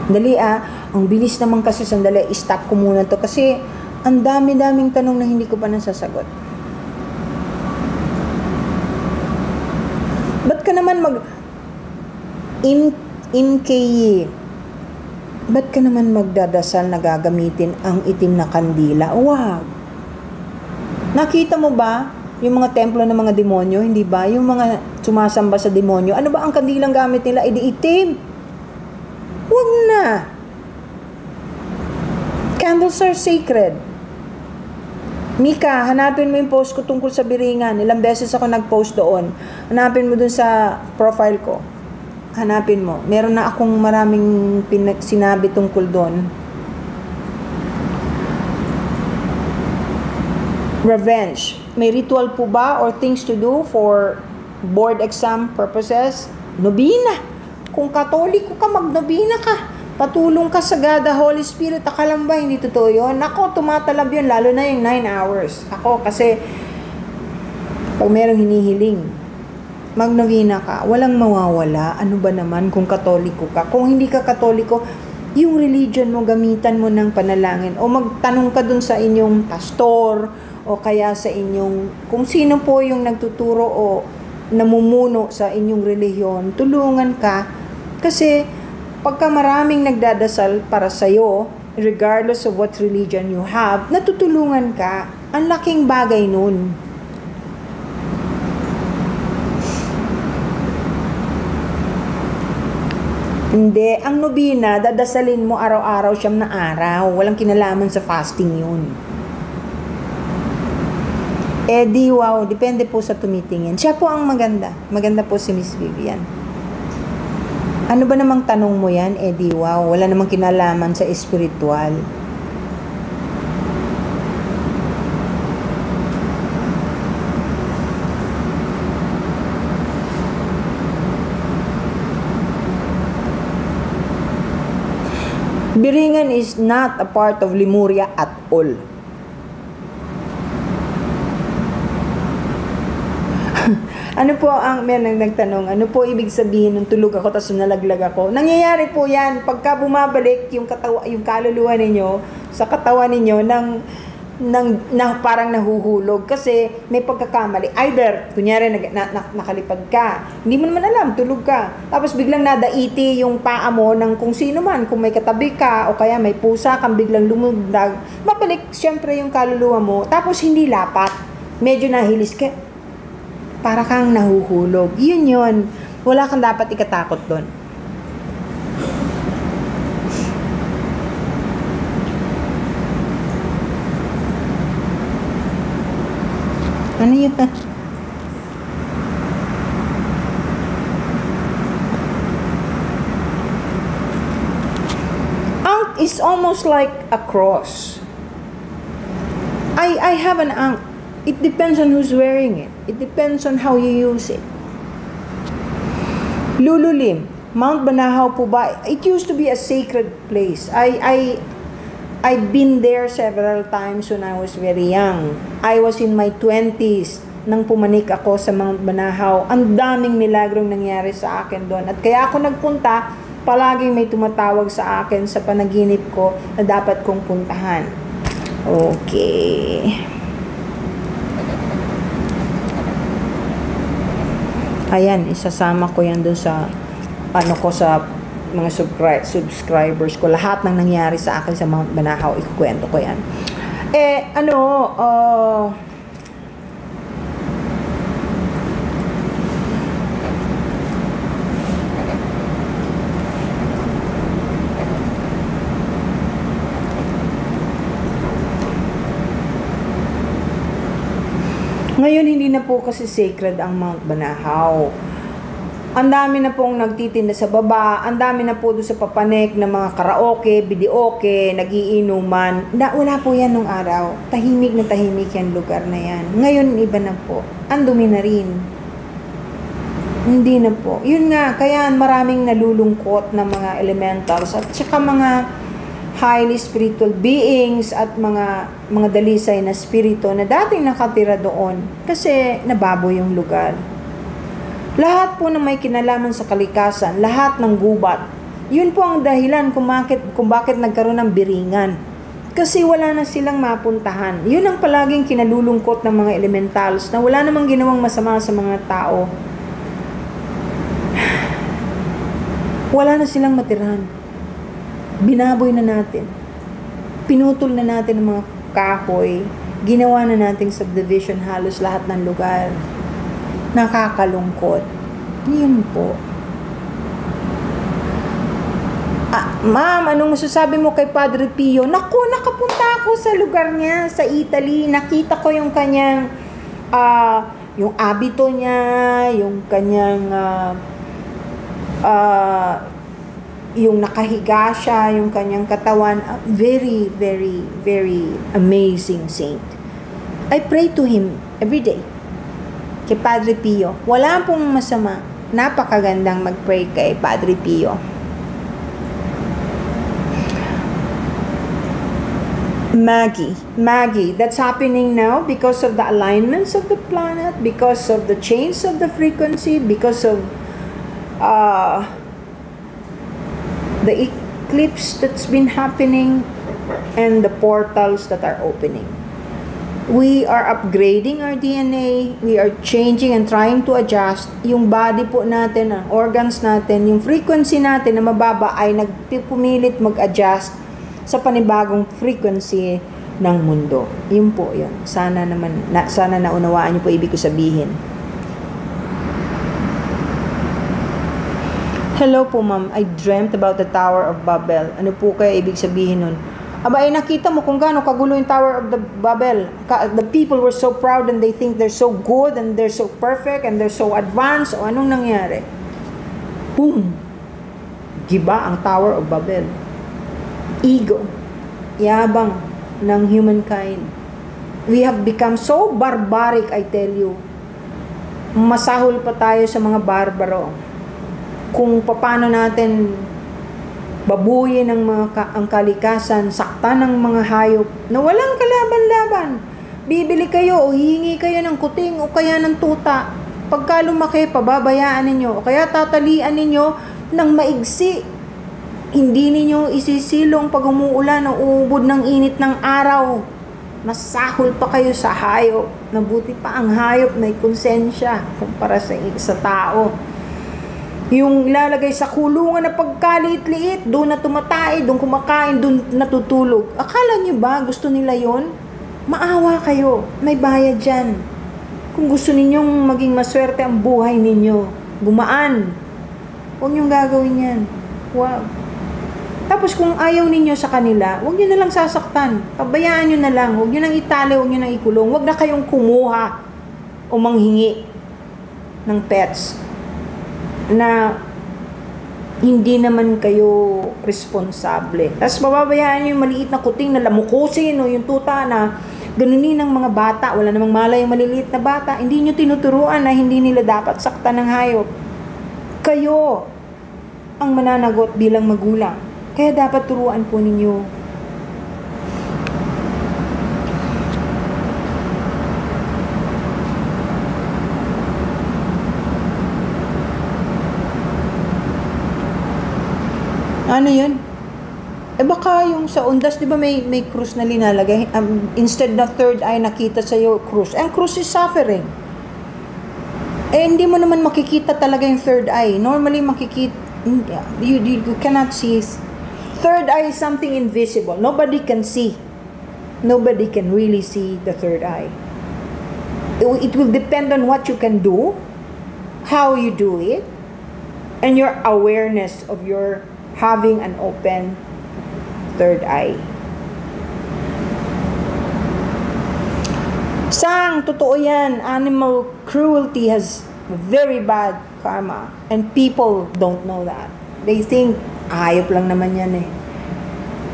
Speaker 1: Dali ang bilis naman kasi, sandali, stop ko muna to kasi ang dami-daming tanong na hindi ko pa nasasagot. Ba't ka naman ba't ka naman magdadasal na gagamitin ang itim na kandila? Wag! Nakita mo ba yung mga templo ng mga demonyo? Hindi ba? Yung mga sumasamba sa demonyo, ano ba ang kandilang gamit nila? Itim! Huwag na. Candles are sacred. Mika, hanapin mo yung post ko tungkol sa biringan. Ilang beses ako nag-post doon. Hanapin mo dun sa profile ko. Hanapin mo. Meron na akong maraming sinabi tungkol doon. Revenge. May ritual po ba or things to do for board exam purposes? Nobina. Kung katoliko ka, magnobina ka. Patulong ka sa God, the Holy Spirit. Akala mo ba hindi totoo yun? Ako, tumatalab yun, lalo na yung 9 hours. Ako, kasi Pag merong hinihiling, magnovena ka, walang mawawala. Ano ba naman kung katoliko ka? Kung hindi ka katoliko, yung religion mo, gamitan mo ng panalangin. O magtanong ka dun sa inyong pastor, o kaya sa inyong, kung sino po yung nagtuturo o namumuno sa inyong relihiyon, tulungan ka. Kasi, pagka maraming nagdadasal para sa'yo, regardless of what religion you have, natutulungan ka. Ang laking bagay nun. Hindi. Ang nobina, dadasalin mo araw-araw, 9 na araw. Walang kinalaman sa fasting yun. Eh di, wow. Depende po sa tumitingin. Siya po ang maganda. Maganda po si Miss Vivian. Ano ba namang tanong mo yan? Eh di, wow. Wala namang kinalaman sa espiritual. Biringan is not a part of Lemuria at all. Ano po ang, may nagtanong, ano po ibig sabihin nung tulog ako tapos nalaglag ako? Nangyayari po yan, pagka bumabalik yung kaluluwa ninyo sa katawan ninyo na parang nahuhulog kasi may pagkakamali. Either, kunyari, nakalipad ka, hindi mo naman alam, tulog ka. Tapos biglang nadaiti yung paa mo ng kung sino man, kung may katabi ka o kaya may pusa kang biglang lumugdag. Mabalik siyempre yung kaluluwa mo, tapos hindi lapat. Medyo nahilis ka, para kang nahuhulog. Yun. Wala kang dapat ikatakot doon. Ano yun? Ankh is almost like a cross. I have an ankh. It depends on who's wearing it. It depends on how you use it. Lululim, Mount Banahaw po ba? It used to be a sacred place. I've been there several times when I was very young. I was in my 20s nang pumanik ako sa Mount Banahaw. Ang daming milagrong nangyari sa akin doon. At kaya ako nagpunta, palaging may tumatawag sa akin sa panaginip ko na dapat kong puntahan. Okay. Ayan, isasama ko yan doon sa sa mga subscribers ko. Lahat ng nangyari sa akin sa Mount Banahaw, ikukwento ko yan. Ngayon, hindi na po kasi sacred ang Mount Banahaw. Ang dami na pong nagtitinda sa baba, ang dami na po doon sa papanek ng mga karaoke, videoke, nagiinuman. Wala po yan nung araw. Tahimik na tahimik yan lugar na yan. Ngayon, iba na po. Ang dumi na rin. Hindi na po. Yun nga, kaya maraming nalulungkot na mga elementals at saka mga highly spiritual beings at mga dalisay na spirito na dating nakatira doon kasi nababoy yung lugar. Lahat po na may kinalaman sa kalikasan, lahat ng gubat, yun po ang dahilan kung bakit nagkaroon ng biringan. Kasi wala na silang mapuntahan. Yun ang palaging kinalulungkot ng mga elementals na wala namang ginawang masama sa mga tao. Wala na silang matirahan. Binaboy na natin. Pinutol na natin ang mga kahoy. Ginawa na nating subdivision halos lahat ng lugar. Nakakalungkot. Yun po. Ma'am, anong masasabi mo kay Padre Pio? Naku, nakapunta ako sa lugar niya, sa Italy. Nakita ko yung kanyang, yung abito niya, yung kanyang, yung nakahiga siya, yung kanyang katawan. Very, very, very amazing saint. I pray to him every day. Kay Padre Pio. Wala pong masama. Napakagandang mag-pray kay Padre Pio. Maggie, that's happening now because of the alignments of the planet, because of the change of the frequency, because of the eclipse that's been happening, and the portals that are opening. We are upgrading our DNA, we are changing and trying to adjust yung body po natin, ang organs natin, yung frequency natin na mababa ay nagpumilit mag-adjust sa panibagong frequency ng mundo. Yun po yun. Sana naunawaan niyo po ibig ko sabihin. Hello po ma'am, I dreamt about the Tower of Babel. Ano po kaya ibig sabihin nun? Aba, ay nakita mo kung gaano kagulo yung Tower of the Babel. The people were so proud and they think they're so good and they're so perfect and they're so advanced. O anong nangyari? Boom! Giba ang Tower of Babel. Ego. Yabang ng humankind. We have become so barbaric, I tell you. Masahol pa tayo sa mga barbaro. Kung paano natin babuyin ang kalikasan, saktan ng mga hayop na walang kalaban-laban. Bibili kayo o hihingi kayo ng kuting o kaya ng tuta. Pagka lumaki, pababayaan ninyo o kaya tatalian ninyo ng maigsi. Hindi ninyo isisilong pag umuulan o uubod ng init ng araw. Masahol pa kayo sa hayop. Nabuti pa ang hayop may konsensya kumpara sa tao. Yung lalagay sa kulungan na pagkaliit-liit, doon na tumatay, doon kumakain, doon natutulog. Akala niyo ba gusto nila yon? Maawa kayo, may bayad dyan. Kung gusto ninyong maging maswerte ang buhay ninyo, gumaan. Huwag niyong gagawin yan. Wow. Tapos kung ayaw ninyo sa kanila, huwag niyo na lang sasaktan. Pabayaan niyo na lang, huwag niyo nang itali, huwag niyo nang ikulong. Huwag na kayong kumuha o manghingi ng pets na hindi naman kayo responsable. Tapos mababayaan yung maliit na kuting na lamukusin o yung tuta na ganunin ng mga bata. Wala namang malay yung maliliit na bata. Hindi nyo tinuturuan na hindi nila dapat saktan ng hayop. Kayo ang mananagot bilang magulang. Kaya dapat turuan po ninyo. Ano yun? Baka yung sa undas, di ba may krus na linalagay? Instead na third eye, nakita sa'yo krus. Ang krus is suffering. Hindi mo naman makikita talaga yung third eye. Normally, you cannot see. Third eye is something invisible. Nobody can see. Nobody can really see the third eye. It will depend on what you can do, how you do it, and your awareness of your having an open third eye. Sang, totoo yan. Animal cruelty has very bad karma. And people don't know that. They think, hayop lang naman yan eh.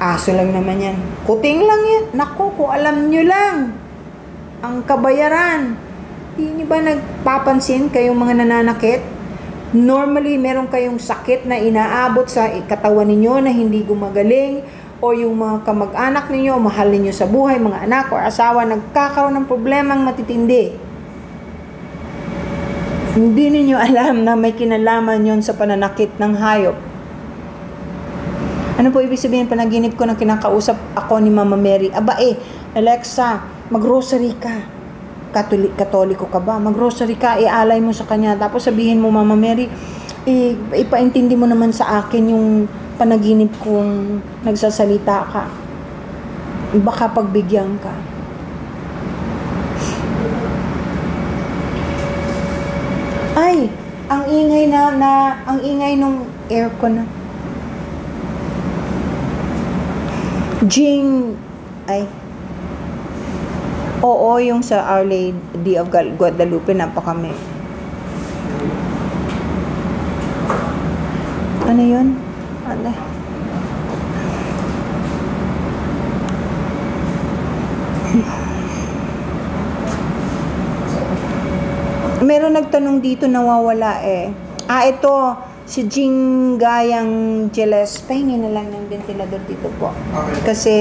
Speaker 1: Aso lang naman yan. Kuting lang yan. Naku, kung alam nyo lang ang kabayaran. Hindi nyo ba nagpapansin kayong mga nananakit? Normally, meron kayong sakit na inaabot sa katawan ninyo na hindi gumagaling, o yung mga kamag-anak ninyo, mahal ninyo sa buhay, mga anak o asawa, nagkakaroon ng problemang matitindi. Hindi ninyo alam na may kinalaman yon sa pananakit ng hayop. Ano po ibig sabihin panaginip ko na kinakausap ako ni Mama Mary? Aba Alexa, mag-rosary ka. Katoliko ka ba? Mag-rosary ka, ialay mo sa kanya. Tapos sabihin mo, Mama Mary, ipaintindi mo naman sa akin yung panaginip kung nagsasalita ka. Baka pagbigyan ka. Ay, ang ingay nung aircon na. Jing, oo, yung sa Our Lady of Guadalupe, napakami. Ano yun? Ano? Meron nagtanong dito, nawawala eh. Ito, si Jing Gayang Jeles. Pahingin na lang ng ventilador dito po.
Speaker 3: Okay.
Speaker 1: Kasi,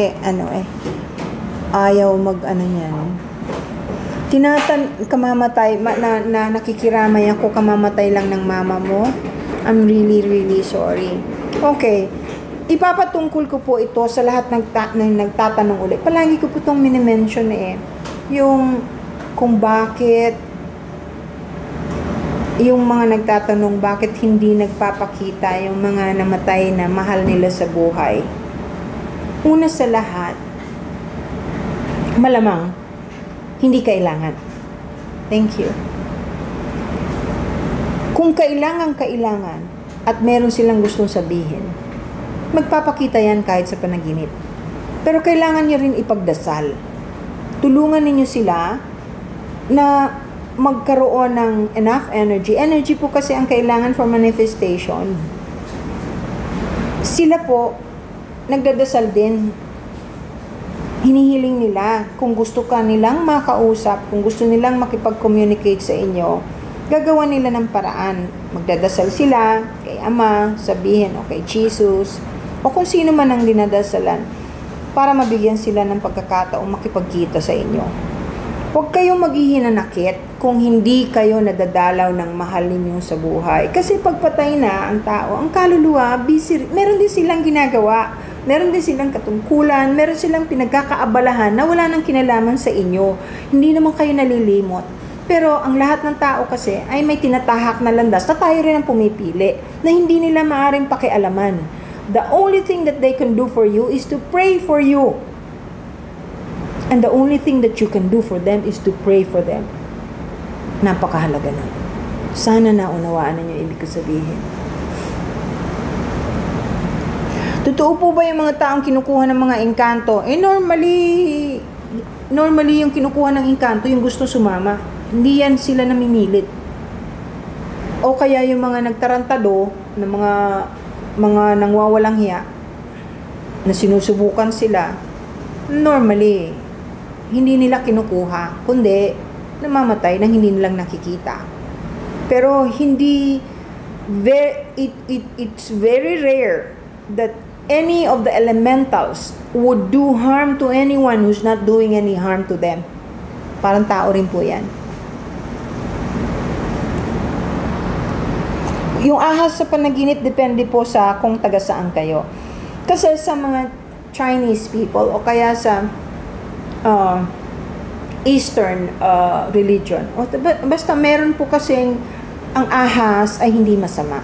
Speaker 1: ayaw mag-ano niyan. Kamamatay, na nakikiramay ako, kamamatay lang ng mama mo. I'm really, really sorry. Okay. Ipapatungkol ko po ito sa lahat ng nagtatanong ulit. Palagi ko po itong minimension yung kung bakit yung mga nagtatanong bakit hindi nagpapakita yung mga namatay na mahal nila sa buhay. Una sa lahat, malamang hindi kailangan. Thank you. Kung kailangan at meron silang gustong sabihin, magpapakita yan kahit sa panaginip. Pero kailangan nyo rin ipagdasal. Tulungan ninyo sila na magkaroon ng enough energy. Energy po kasi ang kailangan for manifestation. Sila po, nagdadasal din. Hinihiling nila kung gusto ka nilang makausap, kung gusto nilang makipag-communicate sa inyo, gagawa nila ng paraan. Magdadasal sila kay Ama, sabihin o kay Jesus, o kung sino man ang dinadasalan, para mabigyan sila ng pagkakataong makipagkita sa inyo. Huwag kayong maghihinanakit kung hindi kayo nadadalaw ng mahal ninyo sa buhay. Kasi pagpatay na ang tao, ang kaluluwa, busy, meron din silang ginagawa. Meron din silang katungkulan, meron silang pinagkakaabalahan na wala nang kinalaman sa inyo. Hindi naman kayo nalilimot. Pero ang lahat ng tao kasi ay may tinatahak na landas na tayo rin ang pumipili na hindi nila maaring pakialaman. The only thing that they can do for you is to pray for you. And the only thing that you can do for them is to pray for them. Napakahalaga nun. Sana naunawaan ninyo ibig ko sabihin. Totoo po ba yung mga taong kinukuha ng mga engkanto? Normally yung kinukuha ng engkanto, yung gusto sumama. Hindi yan sila namimilit. O kaya yung mga nagtarantado, ng mga nangwawalang hiya, na sinusubukan sila, normally, hindi nila kinukuha, kundi namamatay nang hindi nilang nakikita. Pero it's very rare that any of the elementals would do harm to anyone who's not doing any harm to them. Parang tao rin po yan. Yung ahas sa panaginip, depende po sa kung taga saan kayo. Kasi sa mga Chinese people o kaya sa Eastern religion, basta meron po kasing ang ahas ay hindi masama.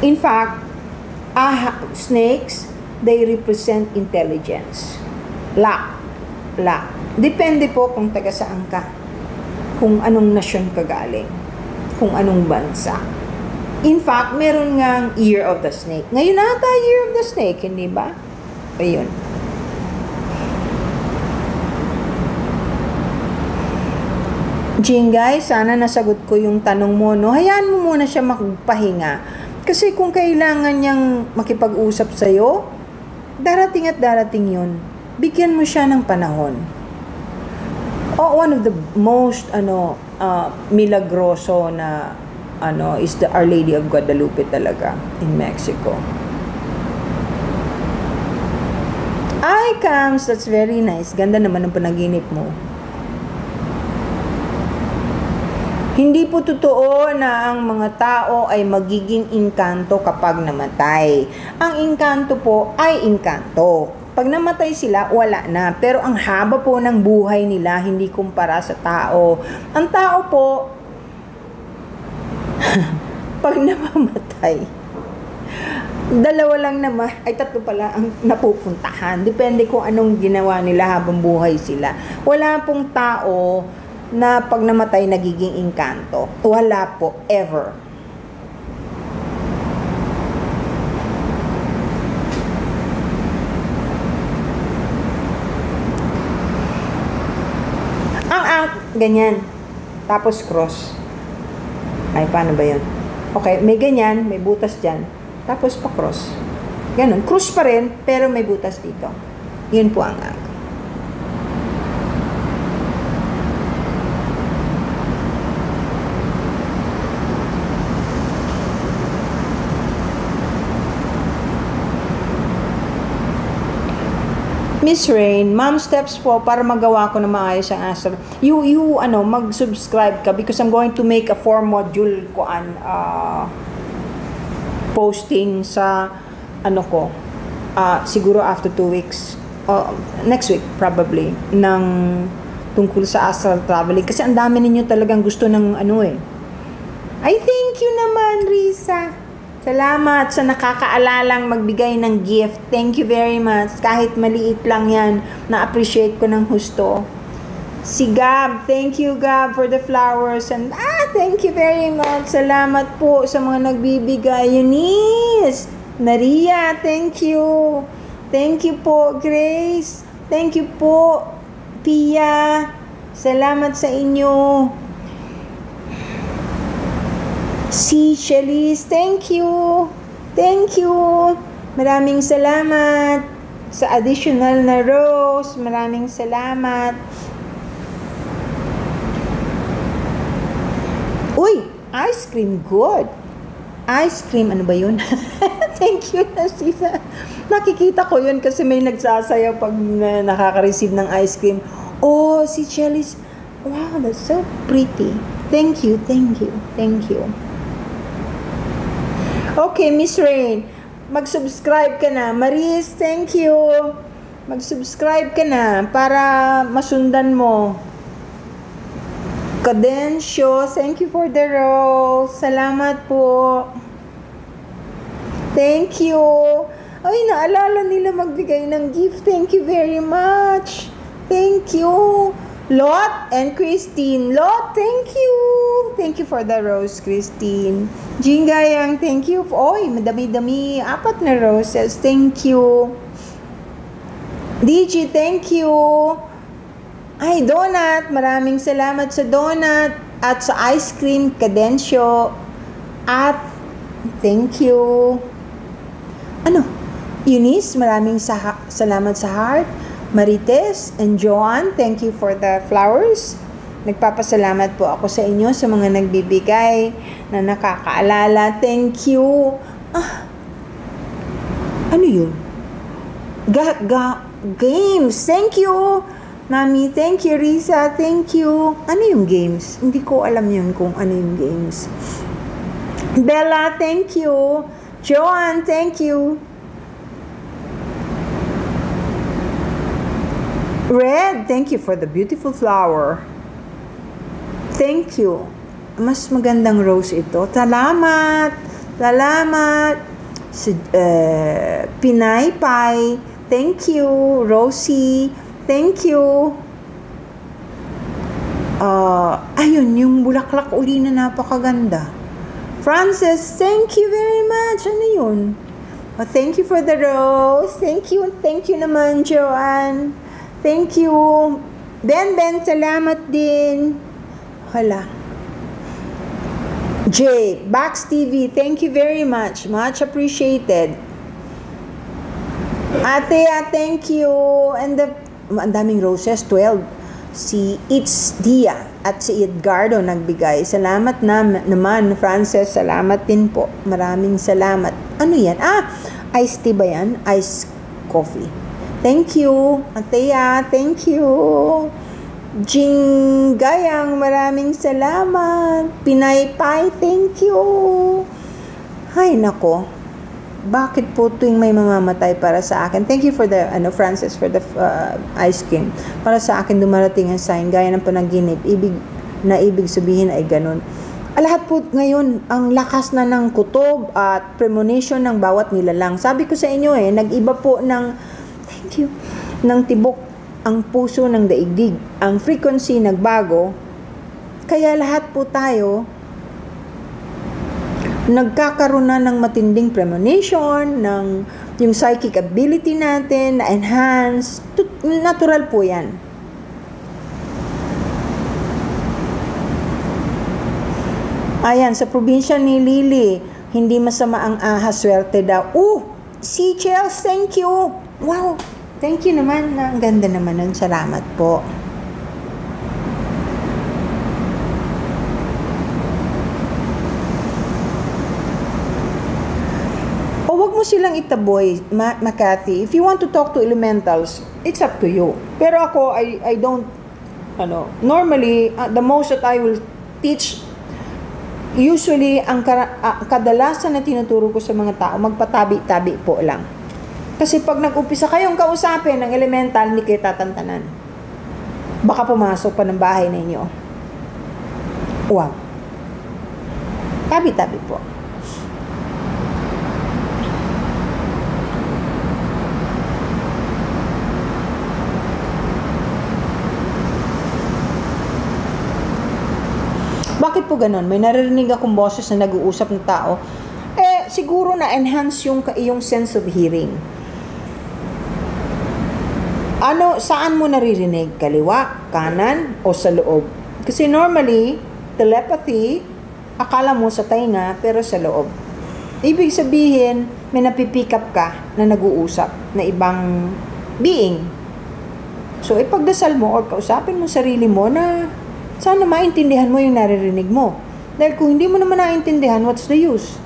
Speaker 1: In fact, snakes, they represent intelligence. Luck. Depende po kung taga saan ka. Kung anong nasyon ka galing. Kung anong bansa. In fact, meron ngang Year of the Snake. Ngayon ata Year of the Snake, hindi ba? Ayun. Jingay, sana nasagot ko yung tanong mo, no? Hayaan mo muna siya magpahinga. Kasi kung kailangan niyang makipag-usap sa'yo, darating at darating yun. Bigyan mo siya ng panahon. One of the most milagroso na is the Our Lady of Guadalupe talaga in Mexico. Ay, Cams, that's very nice. Ganda naman ng panaginip mo. Hindi po totoo na ang mga tao ay magiging engkanto kapag namatay. Ang engkanto po ay engkanto. Pag namatay sila, wala na. Pero ang haba po ng buhay nila, hindi kumpara sa tao. Ang tao po, pag namamatay, dalawa lang naman, ay tatlo pala ang napupuntahan. Depende kung anong ginawa nila habang buhay sila. Wala pong tao na pag namatay nagiging engkanto. Wala po, ever. Ganyan. Tapos cross. Ay, paano ba yun? Okay, may ganyan, may butas dyan. Tapos pa-cross. Ganon. Cross pa rin, pero may butas dito. Yun po ang ang. Miss Rain, mom steps po para magawa ko na maayos ang astral. Mag-subscribe ka because I'm going to make a 4 module posting sa siguro after 2 weeks. Next week probably tungkol sa astral traveling kasi ang dami ninyo talagang gusto ng I thank you naman, Risa. Salamat sa nakakaalalang magbigay ng gift. Thank you very much. Kahit maliit lang yan, na-appreciate ko ng husto. Si Gab, thank you Gab for the flowers. And thank you very much. Salamat po sa mga nagbibigay. Eunice, Maria, thank you. Thank you po, Grace. Thank you po, Pia. Salamat sa inyo. Si Cherise, thank you. Thank you. Maraming salamat sa additional na rose. Maraming salamat. Uy, ice cream, good. Ice cream, ano ba yun? Thank you, Nasisa. Nakikita ko yun kasi may nagsasayaw pag nakaka-receive ng ice cream. Oh, si Cherise. Wow, that's so pretty. Thank you, thank you, thank you. Okay, Miss Rain, mag-subscribe ka na. Maris, thank you. Mag-subscribe ka na para masundan mo. Cadencio, thank you for the rose. Salamat po. Thank you. Ay, naalala nila magbigay ng gift. Thank you very much. Thank you. Lot and Christine. Lot, thank you. Thank you for the rose, Christine. Jingayang, thank you. Oy, madami-dami. 4 na roses. Thank you. DG, thank you. Ay, donut. Maraming salamat sa donut. At sa ice cream, Cadencio. At, thank you. Eunice, maraming salamat sa heart. Marites and Joan, thank you for the flowers. Nagpapasalamat po ako sa inyo sa mga nagbibigay na nakakaalala. Thank you. Ano yun? Games. Thank you. Mami, thank you. Risa, thank you. Ano yung games? Hindi ko alam yun kung ano yung games. Bella, thank you. Joan, thank you. Red, thank you for the beautiful flower. Thank you. Mas magandang rose ito. Salamat. Salamat. Pinay Pai, thank you. Rosie, thank you. Ayun, yung bulaklak uli na napakaganda. Frances, thank you very much. Ano yun? Thank you for the rose. Thank you. Thank you naman, Joanne. Thank you. Ben, salamat din. Hala. Jay, Bax TV, thank you very much. Much appreciated. Atea, thank you. And ang daming roses, 12. Si It's Dia at si Edgardo nagbigay. Salamat naman, Frances. Salamat din po. Maraming salamat. Ano yan? Iced tea ba yan? Iced coffee. Thank you. Atea, thank you. Jinggayang, maraming salamat. Pinaypay, thank you. Hay nako. Bakit po tuwing may mamamatay para sa akin? Thank you for the Francis, for the ice cream. Para sa akin dumarating ang sign gaya ng panaginip. Ibig sabihin ay ganun. Lahat po ngayon ang lakas na ng kutob at premonition ng bawat nilalang. Sabi ko sa inyo nag-iba po ng ng tibok ang puso ng daigdig. Ang frequency nagbago. Kaya lahat po tayo nagkakaroon na ng matinding premonition, ng yung psychic ability natin na enhance. Natural po yan. Ayan, sa probinsya ni Lily, hindi masama ang ahas, swerte daw. Si Chels, thank you. Wow, thank you naman. Ang ganda naman nun. Salamat po. Wag mo mo silang itaboy, Makati. If you want to talk to elementals, it's up to you. Pero ako, I don't, normally, the most that I will teach, usually, ang kadalasan na tinuturo ko sa mga tao, magpatabi-tabi po lang. Kasi pag nag-upisa kayong kausapin ng elemental, hindi kayo tatantanan. Baka pumasok pa ng bahay ninyo. Wow. Tabi-tabi po. Bakit po ganun? May naririnig akong boses na nag-uusap ng tao. Siguro na-enhance yung iyong sense of hearing. Saan mo naririnig? Kaliwa, kanan, o sa loob? Kasi normally, telepathy, akala mo sa tainga, pero sa loob. Ibig sabihin, may napipick up ka na nag-uusap na ibang being. So, ipagdasal mo or kausapin mo sarili mo na sana maintindihan mo yung naririnig mo. Dahil kung hindi mo naman naintindihan, what's the use?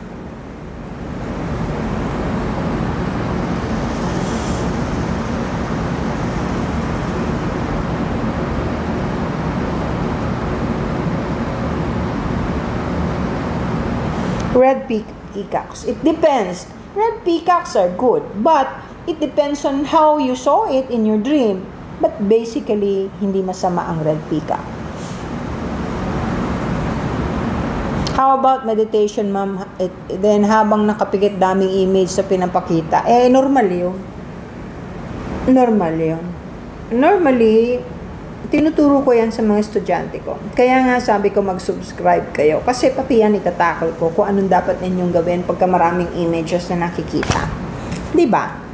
Speaker 1: Red peacocks. It depends. Red peacocks are good, but it depends on how you saw it in your dream. But basically, hindi masama ang red peacock. How about meditation, ma'am? Then, habang nakapikit daming image sa pinapakita, normal yun. Normal yun. Normally, tinuturo ko yan sa mga estudyante ko. Kaya nga sabi ko mag-subscribe kayo. Kasi pati yan itatakol ko kung anong dapat ninyong gawin pagka maraming images na nakikita. Diba?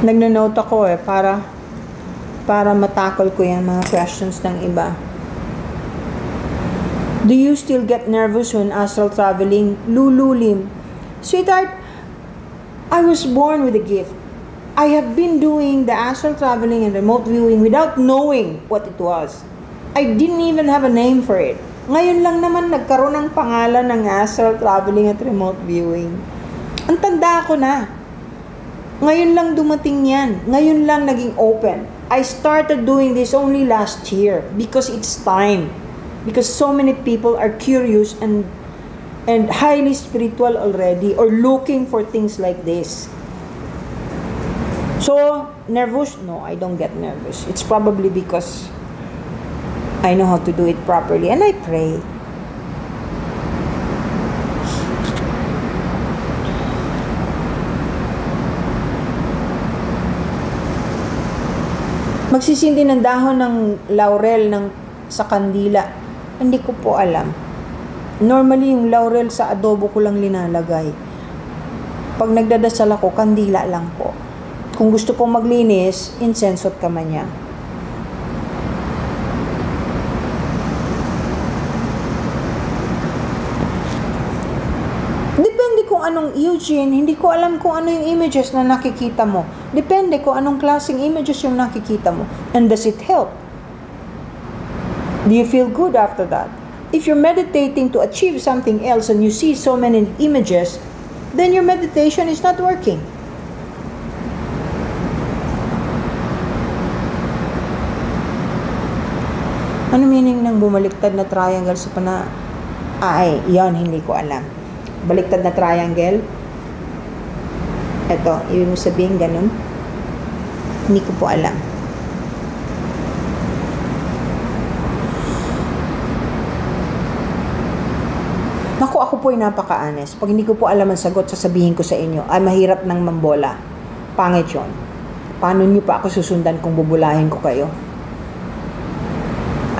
Speaker 1: Nagno-note ako para matakol ko yung mga questions ng iba. Do you still get nervous when astral traveling? Lululim. Sweetheart, I was born with a gift. I have been doing the astral traveling and remote viewing without knowing what it was. I didn't even have a name for it. Ngayon lang naman nagkaroon ng pangalan ng astral traveling at remote viewing. Ang tanda ko na. Ngayon lang dumating yan. Ngayon lang naging open. I started doing this only last year because it's time. Because so many people are curious and highly spiritual already or looking for things like this. So, nervous? No, I don't get nervous. It's probably because I know how to do it properly and I pray. Magsisindi ng dahon ng laurel sa kandila. Hindi ko po alam. Normally, yung laurel sa adobo ko lang linalagay. Pag nagdadasal ako, kandila lang po. Kung gusto kong maglinis, incense at kamanya. Depende kung anong Eugene, hindi ko alam kung ano yung images na nakikita mo. Depende kung anong klaseng images yung nakikita mo. And does it help? Do you feel good after that? If you're meditating to achieve something else and you see so many images, then your meditation is not working. Ano meaning ng bumaliktad na triangle sa yan, hindi ko alam. Baliktad na triangle? Ito, ibig mo sabihin ganun? Hindi ko po alam. Naku, ako po ay napaka-honest. Pag hindi ko po alam ang sagot, sasabihin ko sa inyo, ay mahirap ng mambola. Pangit yun. Paano niyo pa ako susundan kung bubulahin ko kayo?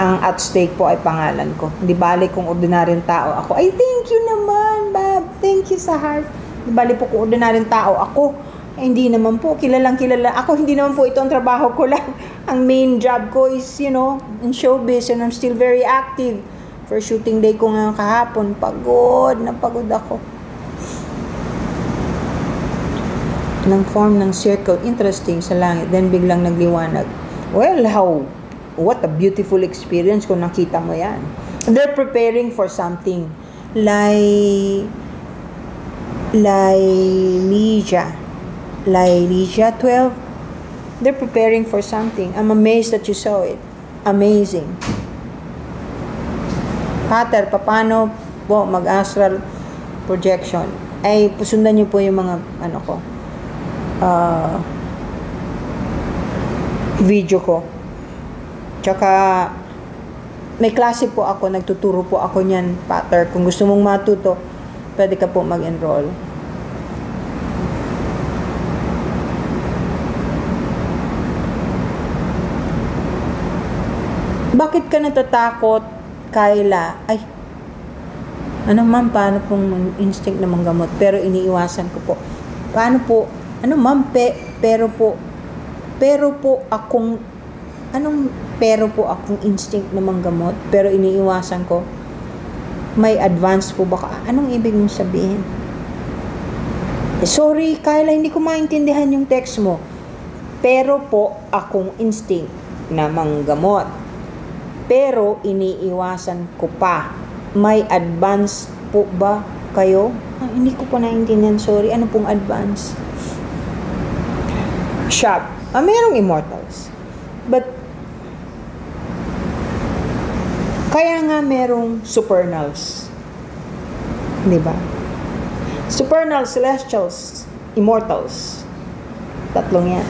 Speaker 1: Ang at stake po ay pangalan ko. Hindi balik kung ordinaryong tao ako. Ay, thank you naman, Bab. Thank you sa heart. Hindi balik po kung ordinaryong tao ako. Ay, hindi naman po. Kilalang kilala. Ako, hindi naman po ito ang trabaho ko lang. Ang main job ko is, in showbiz and I'm still very active. For shooting day ko nga kahapon, pagod na pagod ako. ng form ng circle. Interesting sa langit. Then biglang nagliwanag. Well, what a beautiful experience kung nakita mo yan. They're preparing for something. Lylesia 12. They're preparing for something. I'm amazed that you saw it. Amazing. Pater, paano po mag-astral projection? Ay, sundan niyo po yung mga video ko. Tsaka may klase po ako, nagtuturo po ako niyan, Pater. Kung gusto mong matuto, pwede ka po mag-enroll. Bakit ka natatakot, Kayla? Ay, ma'am, paano pong instinct na manggamot? Pero iniiwasan ko po. Paano po? Ma'am, pero po akong instinct na manggamot, pero iniiwasan ko. May advance po baka. Anong ibig mong sabihin? Sorry, Kayla, hindi ko maintindihan yung text mo. Pero po akong instinct na manggamot, pero iniiwasan ko pa. May advance po ba kayo? Hindi ko pa naintindihan, sorry. Ano pong advance? Shop. Mayroong immortals. But, kaya nga merong supernals. Diba? Supernals, celestials, immortals. Tatlong yan.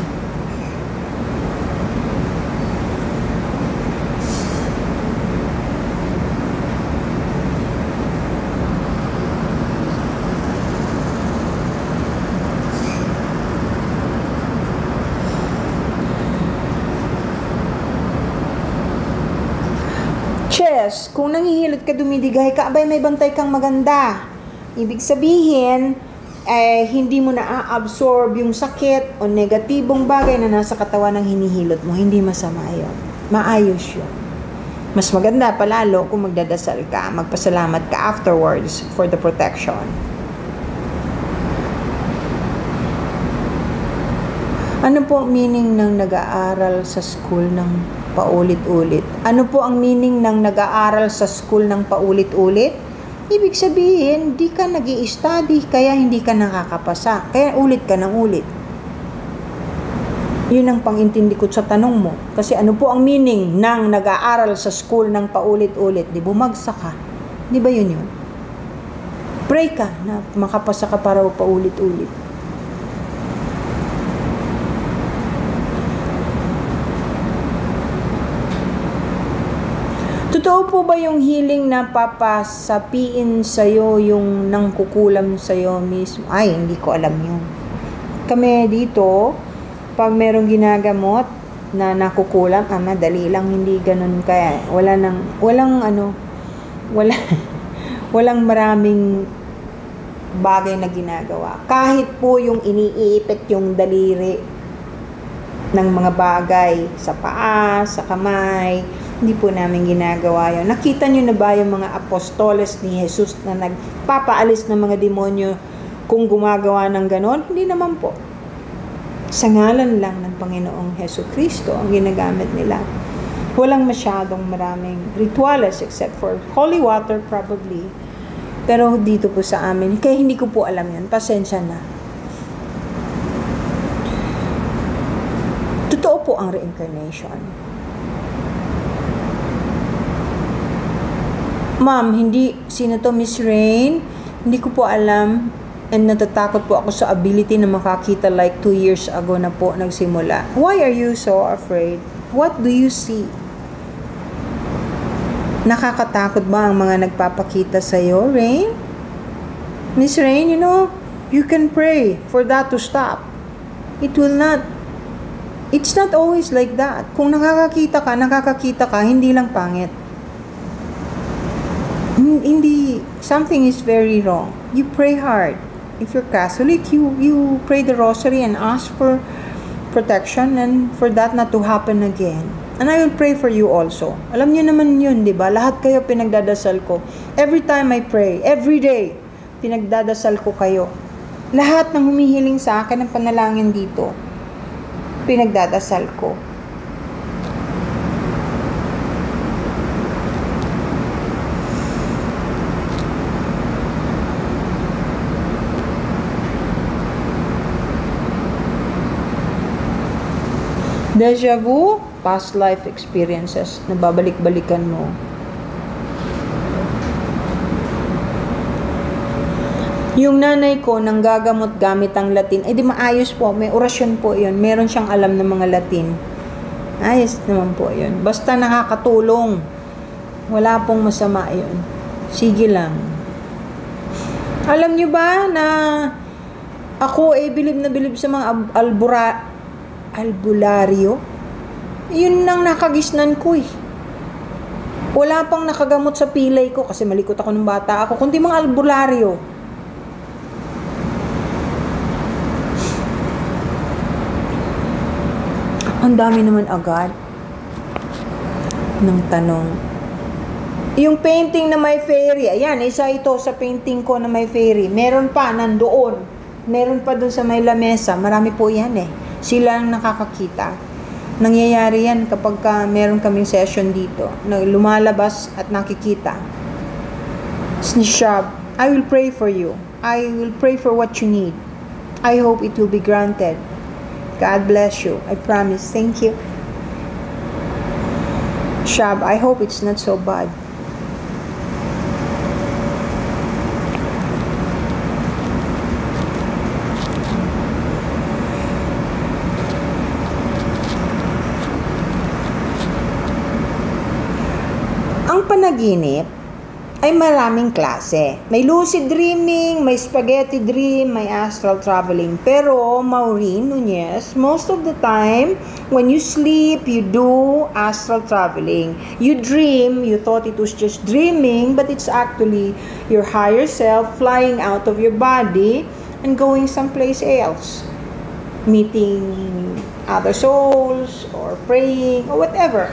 Speaker 1: Chess, kung nangihilot ka, dumidigay ka, abay may bantay kang maganda. Ibig sabihin, hindi mo na-absorb yung sakit o negatibong bagay na nasa katawan ng hinihilot mo. Hindi masama yun. Maayos yun. Mas maganda palalo kung magdadasal ka, magpasalamat ka afterwards for the protection. Ano po meaning ng nag-aaral sa school ng paulit-ulit? Ano po ang meaning ng nag-aaral sa school ng paulit-ulit? Ibig sabihin, di ka nag-i-study, kaya hindi ka nakakapasa. Kaya ulit ka ng ulit. Yun ang pangintindi ko sa tanong mo. Kasi ano po ang meaning ng nag-aaral sa school ng paulit-ulit? Di bumagsak ka. Di ba yun yun? Pray ka na makapasa ka para paulit-ulit. Totoo po ba yung healing na papasapiin sa'yo yung nangkukulam sa'yo mismo? Ay, hindi ko alam yun. Kami dito, pag merong ginagamot na nakukulam, madali lang, hindi ganun kaya. Walang maraming bagay na ginagawa. Kahit po yung iniipit yung daliri ng mga bagay sa paa, sa kamay, hindi po namin ginagawa yun. Nakita nyo na ba yung mga apostoles ni Jesus na nagpapaalis ng mga demonyo kung gumagawa ng ganon? Hindi naman po. Sa ngalan lang ng Panginoong Jesucristo ang ginagamit nila. Walang masyadong maraming rituals except for holy water probably. Pero dito po sa amin, kaya hindi ko po alam yun. Pasensya na. Totoo po ang reincarnation. Ma'am, sino to, Miss Rain? Hindi ko po alam. And natatakot po ako sa ability na makakita like 2 years ago na po nagsimula. Why are you so afraid? What do you see? Nakakatakot ba ang mga nagpapakita sa'yo, Rain? Miss Rain, you can pray for that to stop. It's not always like that. Kung nakakakita ka, hindi lang pangit. Hindi, something is very wrong. You pray hard. If you're Catholic, you pray the rosary and ask for protection and for that not to happen again. And I will pray for you also. Alam niyo naman yun, di ba? Lahat kayo pinagdadasal ko. Every time I pray, every day, pinagdadasal ko kayo. Lahat ng humihiling sa akin ng panalangin dito, pinagdadasal ko. Deja vu, past life experiences na babalik-balikan mo. Yung nanay ko, nang gagamot gamit ang Latin, di maayos po, may orasyon po yun. Meron siyang alam ng mga Latin. Ayos naman po yun. Basta nakakatulong. Wala pong masama yun. Sige lang. Alam nyo ba na ako bilib na bilib sa mga albularyo? Yun nang nakagisnan ko eh. Wala pang nakagamot sa pilay ko kasi malikot ako ng bata ako, kundi mga albularyo. Ang dami naman agad ng tanong. Yung painting na may fairy, ayan, isa ito sa painting ko na may fairy. Meron pa, nandoon. Meron pa dun sa may lamesa. Marami po yan eh. Sila ang nakakakita. Nangyayari yan kapag meron kaming session dito. Na lumalabas at nakikita. Shab, I will pray for you. I will pray for what you need. I hope it will be granted. God bless you. I promise. Thank you. Shab, I hope it's not so bad. Ang panaginip ay maraming klase. May lucid dreaming, may spaghetti dream, may astral traveling. Pero, Maureen Nunez, most of the time, when you sleep, you do astral traveling. You dream, you thought it was just dreaming, but it's actually your higher self flying out of your body and going someplace else. Meeting other souls, or praying, or whatever.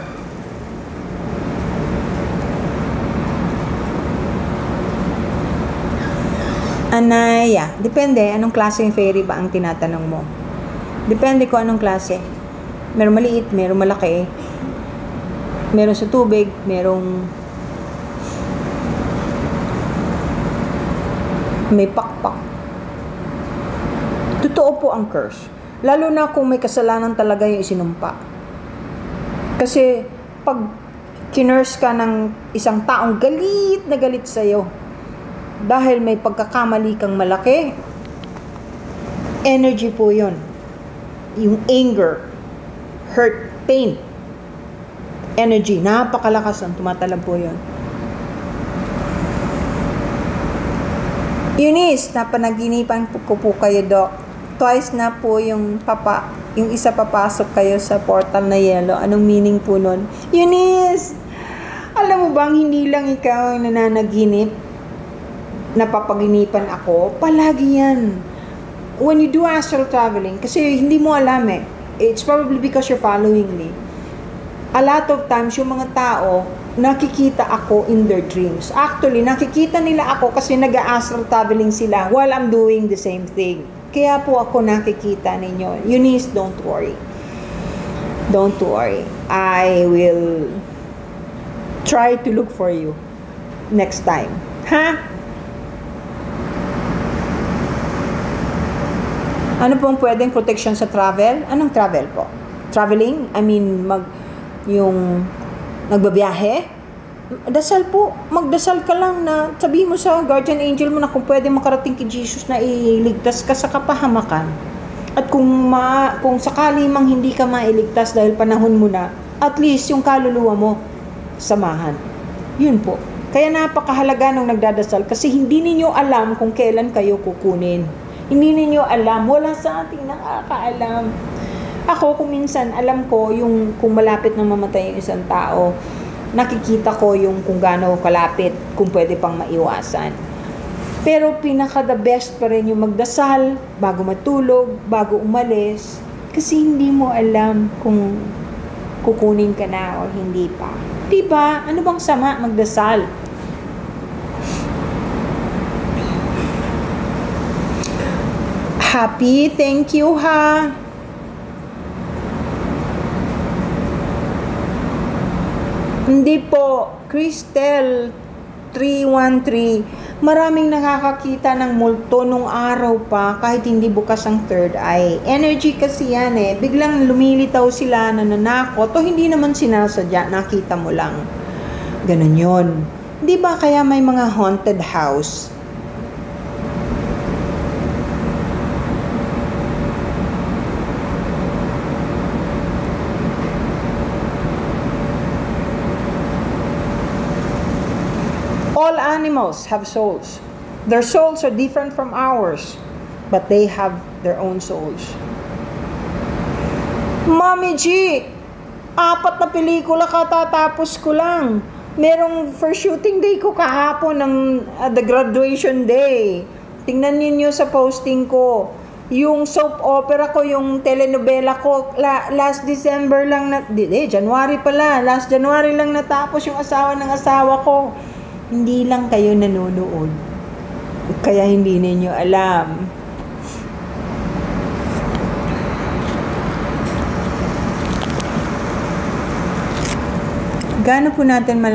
Speaker 1: Anaya, depende anong klaseng fairy ba ang tinatanong mo. Depende ko anong klase. Merong maliit, merong malaki. Meron sa tubig, merong may pakpak. Totoo po ang curse. Lalo na kung may kasalanan talaga yung isinumpa. Kasi pag kinurse ka ng isang taong galit na galit sa'yo, dahil may pagkakamali kang malaki, energy po yun. Yung anger, hurt, pain, energy, napakalakas ang tumatalab po yun. Eunice, napanaginipan ko po kayo, Doc. Twice na po yung isa papasok kayo sa portal na yellow. Anong meaning po nun? Eunice, alam mo bang hindi lang ikaw ang nananaginip? Napapaginipan ako, palagi yan. When you do astral traveling, kasi hindi mo alam eh. It's probably because you're following me. A lot of times, yung mga tao, nakikita ako in their dreams. Actually, nakikita nila ako kasi nag-astral traveling sila while I'm doing the same thing. Kaya po ako nakikita ninyo. Eunice, don't worry. Don't worry. I will try to look for you next time. Ha? Ano pong pwedeng protection sa travel? Anong travel po? Traveling? I mean, yung nagbabiyahe? Dasal po. Magdasal ka lang na sabihin mo sa guardian angel mo na kung pwede makarating kay Jesus na iligtas ka sa kapahamakan. At kung sakali mang hindi ka mailigtas dahil panahon mo na, at least yung kaluluwa mo, samahan. Yun po. Kaya napakahalaga nung nagdadasal kasi hindi ninyo alam kung kailan kayo kukunin. Hindi ninyo alam. Wala sa ating nakakaalam. Ako, kung minsan, alam ko yung kung malapit na mamatay yung isang tao, nakikita ko yung kung gaano kalapit, kung pwede pang maiwasan. Pero pinaka-the best pa rin yung magdasal, bago matulog, bago umalis, kasi hindi mo alam kung kukunin ka na o hindi pa. Diba? Ano bang sama magdasal? Happy, thank you ha. Hindi po, Cristel 313. Maraming nakakakita ng multo nung araw pa kahit hindi bukas ang third eye. Energy kasi yan eh. Biglang lumilitaw sila, nananakot o hindi naman sinasadya, nakita mo lang. Ganun yun. Di ba kaya may mga haunted house? All animals have souls. Their souls are different from ours, but they have their own souls. Mami G, 4 na pelikula katatapos ko lang. Merong first shooting day ko kahapon ng the graduation day. Tingnan niyo sa posting ko. Yung soap opera ko, yung telenovela ko, last December lang January pala. Last January lang natapos yung asawa ng asawa ko. Hindi lang kayo nanonood. Kaya hindi ninyo alam. Gaano po natin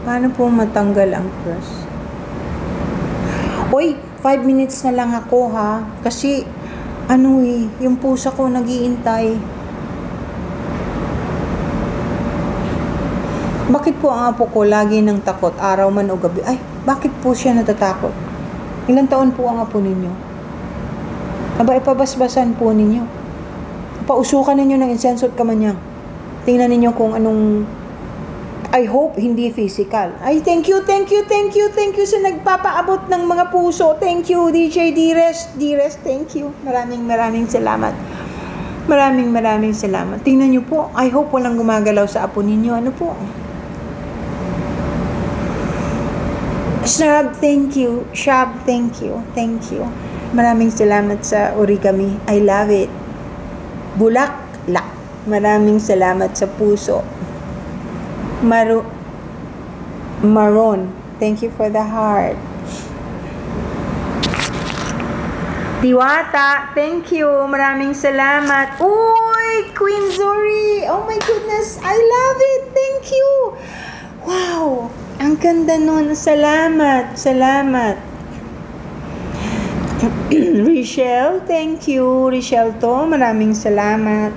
Speaker 1: paano po matanggal ang crush? Uy, 5 minutes na lang ako ha. Kasi, yung pusa ko nag-iintay. Bakit po ang apo ko lagi nang takot, araw man o gabi? Ay, bakit po siya natatakot? Ilang taon po ang apo ninyo? Aba, ipabasbasan po ninyo. Pausukan ninyo ng insenso at kamanyang. Tingnan ninyo kung anong, I hope, hindi physical. Ay, thank you sa nagpapaabot ng mga puso. Thank you, DJ Dires, thank you. Maraming salamat. Maraming salamat. Tingnan nyo po, I hope walang gumagalaw sa apo ninyo. Ano po? Shab, thank you. Thank you. Maraming salamat sa origami. I love it. Bulaklak. Maraming salamat sa puso. Maroon. Thank you for the heart. Diwata, thank you. Maraming salamat. Uy, Queen Zori. Oh my goodness, I love it. Thank you. Wow, ang ganda nun. Salamat. Richelle, thank you. Richelle to, maraming salamat.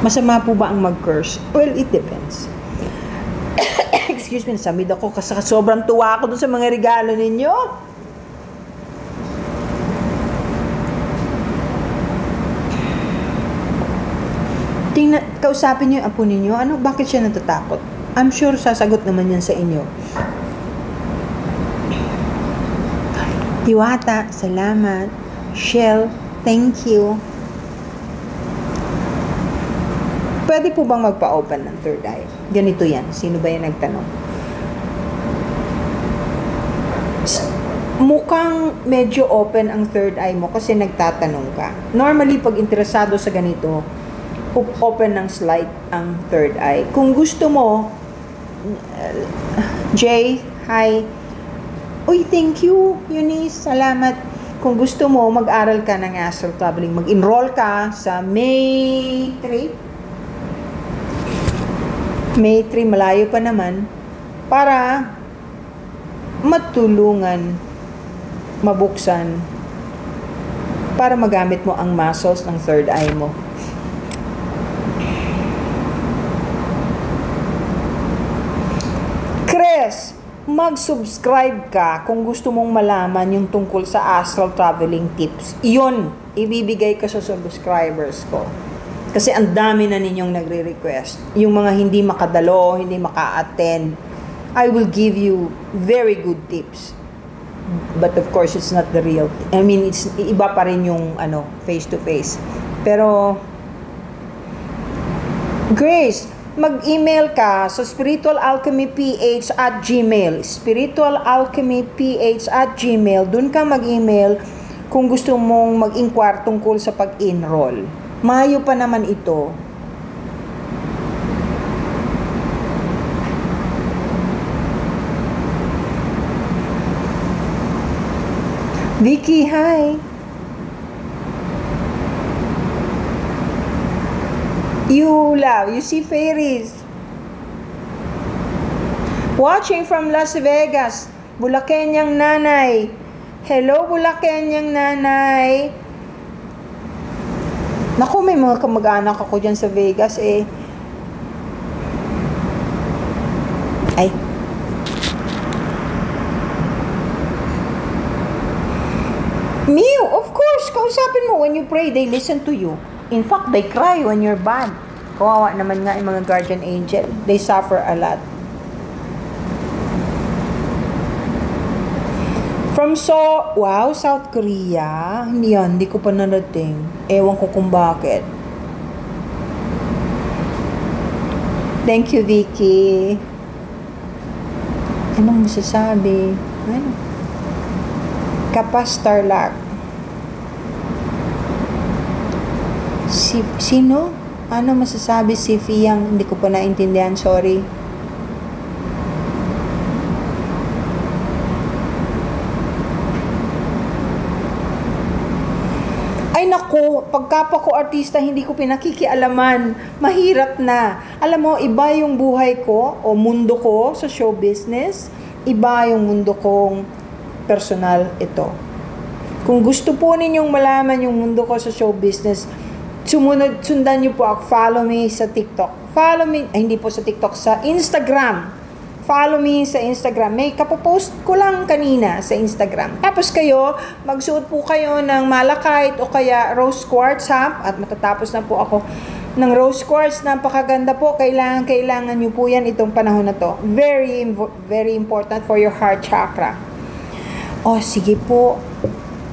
Speaker 1: Masama po ba ang mag-curse? Well, it depends. Excuse me, nasamid ako kasi sobrang tuwa ako dun sa mga regalo ninyo. Kausapin niyo yung apo ninyo, bakit siya natatakot? I'm sure sasagot naman yan sa inyo. Diwata, salamat. Shell, thank you. Pwede po bang magpa-open ng third eye? Ganito yan. Sino ba yan nagtanong? Mukhang medyo open ang third eye mo kasi nagtatanong ka. Normally, pag interesado sa ganito, open ng slight ang third eye. Kung gusto mo, Jay, hi. Uy, thank you, Eunice. Salamat. Kung gusto mo, mag-aral ka ng astral traveling. Mag-enroll ka sa May 3, malayo pa naman, para matulungan, mabuksan, para magamit mo ang muscles ng third eye mo. Chris, mag-subscribe ka kung gusto mong malaman yung tungkol sa astral traveling tips. Iyon, ibibigay ko sa subscribers ko. Kasi ang dami na ninyong nagre-request. Yung mga hindi makadalo, hindi maka-attend, I will give you very good tips. But of course, it's not the real. It's iba pa rin yung face-to-face. Pero, Grace, mag-email ka sa spiritualalchemyph@gmail. spiritualalchemyph@gmail. Doon ka mag-email kung gusto mong mag-inquire tungkol sa pag-enroll. Mayo pa naman ito. Vicky, hi. You see fairies. Watching from Las Vegas, Bulakenyang nanay. Hello, Bulakenyang nanay. Naku, may mga kamag-anak ako dyan sa Vegas eh. Ay. Mew, of course, kausapin mo when you pray, they listen to you. In fact, they cry when you're bad. Kawawa naman nga yung mga guardian angel. They suffer a lot. Wow, South Korea. Hindi ko pa narating. Ewan ko kung bakit. Thank you, Vicky. Anong masasabi? Ano? Kapas Tarlac. Sino? Ano masasabi si Fiyang? Hindi ko pa naintindihan, sorry. Ay naku, pagkapa ko artista, hindi ko pinakikialaman. Mahirap na. Alam mo, iba yung buhay ko o mundo ko sa show business. Iba yung mundo kong personal ito. Kung gusto po ninyong malaman yung mundo ko sa show business, sundan niyo po ako. Follow me sa TikTok. Hindi po sa TikTok, sa Instagram. Follow me sa Instagram. May kapopost ko lang kanina sa Instagram. Tapos kayo, magsuot po kayo ng malachite o kaya rose quartz, ha? At matatapos na po ako ng rose quartz. Napakaganda po. Kailangan nyo po yan itong panahon na to. Very, very important for your heart chakra. Sige po.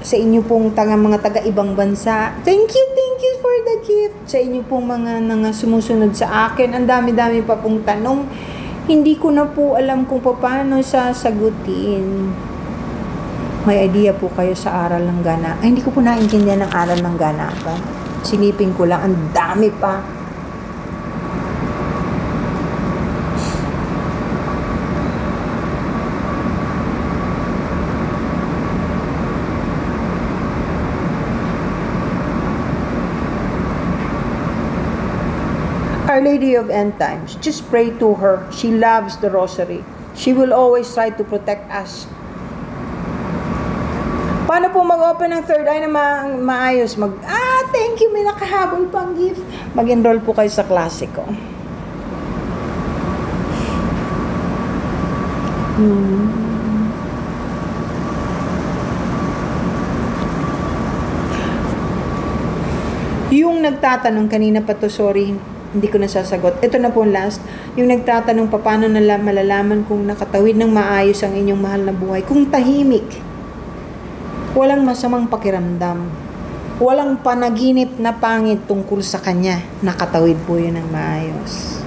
Speaker 1: Sa inyo pong mga taga-ibang bansa. Thank you for the gift. Sa inyo pong mga sumusunod sa akin. Ang dami-dami pa pong tanong. Hindi ko na po alam kung paano sasagutin. May idea po kayo sa aral ng gana. Hindi ko po naintindihan ng aral ng gana pa. Silipin ko lang. Ang dami pa. Our Lady of End Times, just pray to her. She loves the rosary. She will always try to protect us. Paano po mag-open ng third eye na maayos? Thank you, may nakahabol pang gift. Mag-enroll po kayo sa klase ko. Yung nagtatanong kanina pa to, sorry, hindi ko nasasagot. Ito na po last. Yung nagtatanong paano malalaman kung nakatawid ng maayos ang inyong mahal na buhay. Kung tahimik. Walang masamang pakiramdam. Walang panaginip na pangit tungkol sa kanya. Nakatawid po yun ng maayos.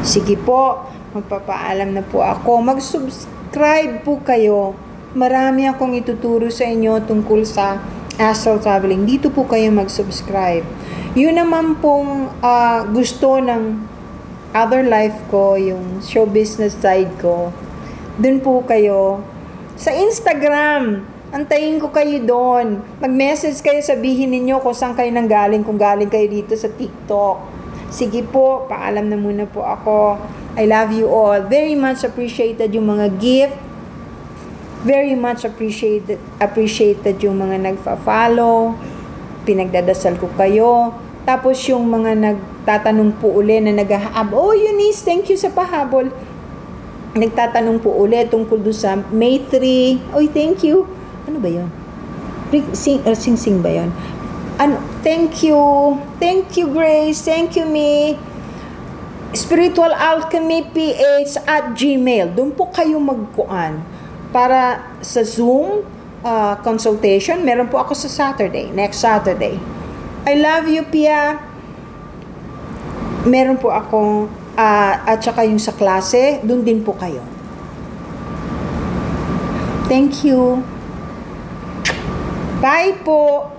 Speaker 1: Sige po, magpapaalam na po ako. Mag-subscribe po kayo. Marami akong ituturo sa inyo tungkol sa astral traveling. Dito po kayo mag-subscribe. Yun naman pong gusto ng other life ko, yung show business side ko, dun po kayo sa Instagram. Antayin ko kayo doon. Mag-message kayo, sabihin ninyo kung saan kayo nanggaling, kung galing kayo dito sa TikTok. Sige po, paalam na muna po ako. I love you all. Very much appreciated yung mga gift. Very much appreciated yung mga nagfa-follow. Pinagdadasal ko kayo. Tapos yung mga nagtatanong po uli na Eunice, thank you sa pahabol. Nagtatanong po uli tungkol doon sa May 3. Thank you. Ano ba yun? Sing ba yun? Thank you. Thank you, Grace. Thank you, me. spiritualalchemyph@gmail. Doon po kayo magkuan. Para sa Zoom consultation, meron po ako sa next Saturday. I love you, Pia. Meron po ako, at saka yung sa klase, doon din po kayo. Thank you. Bye po.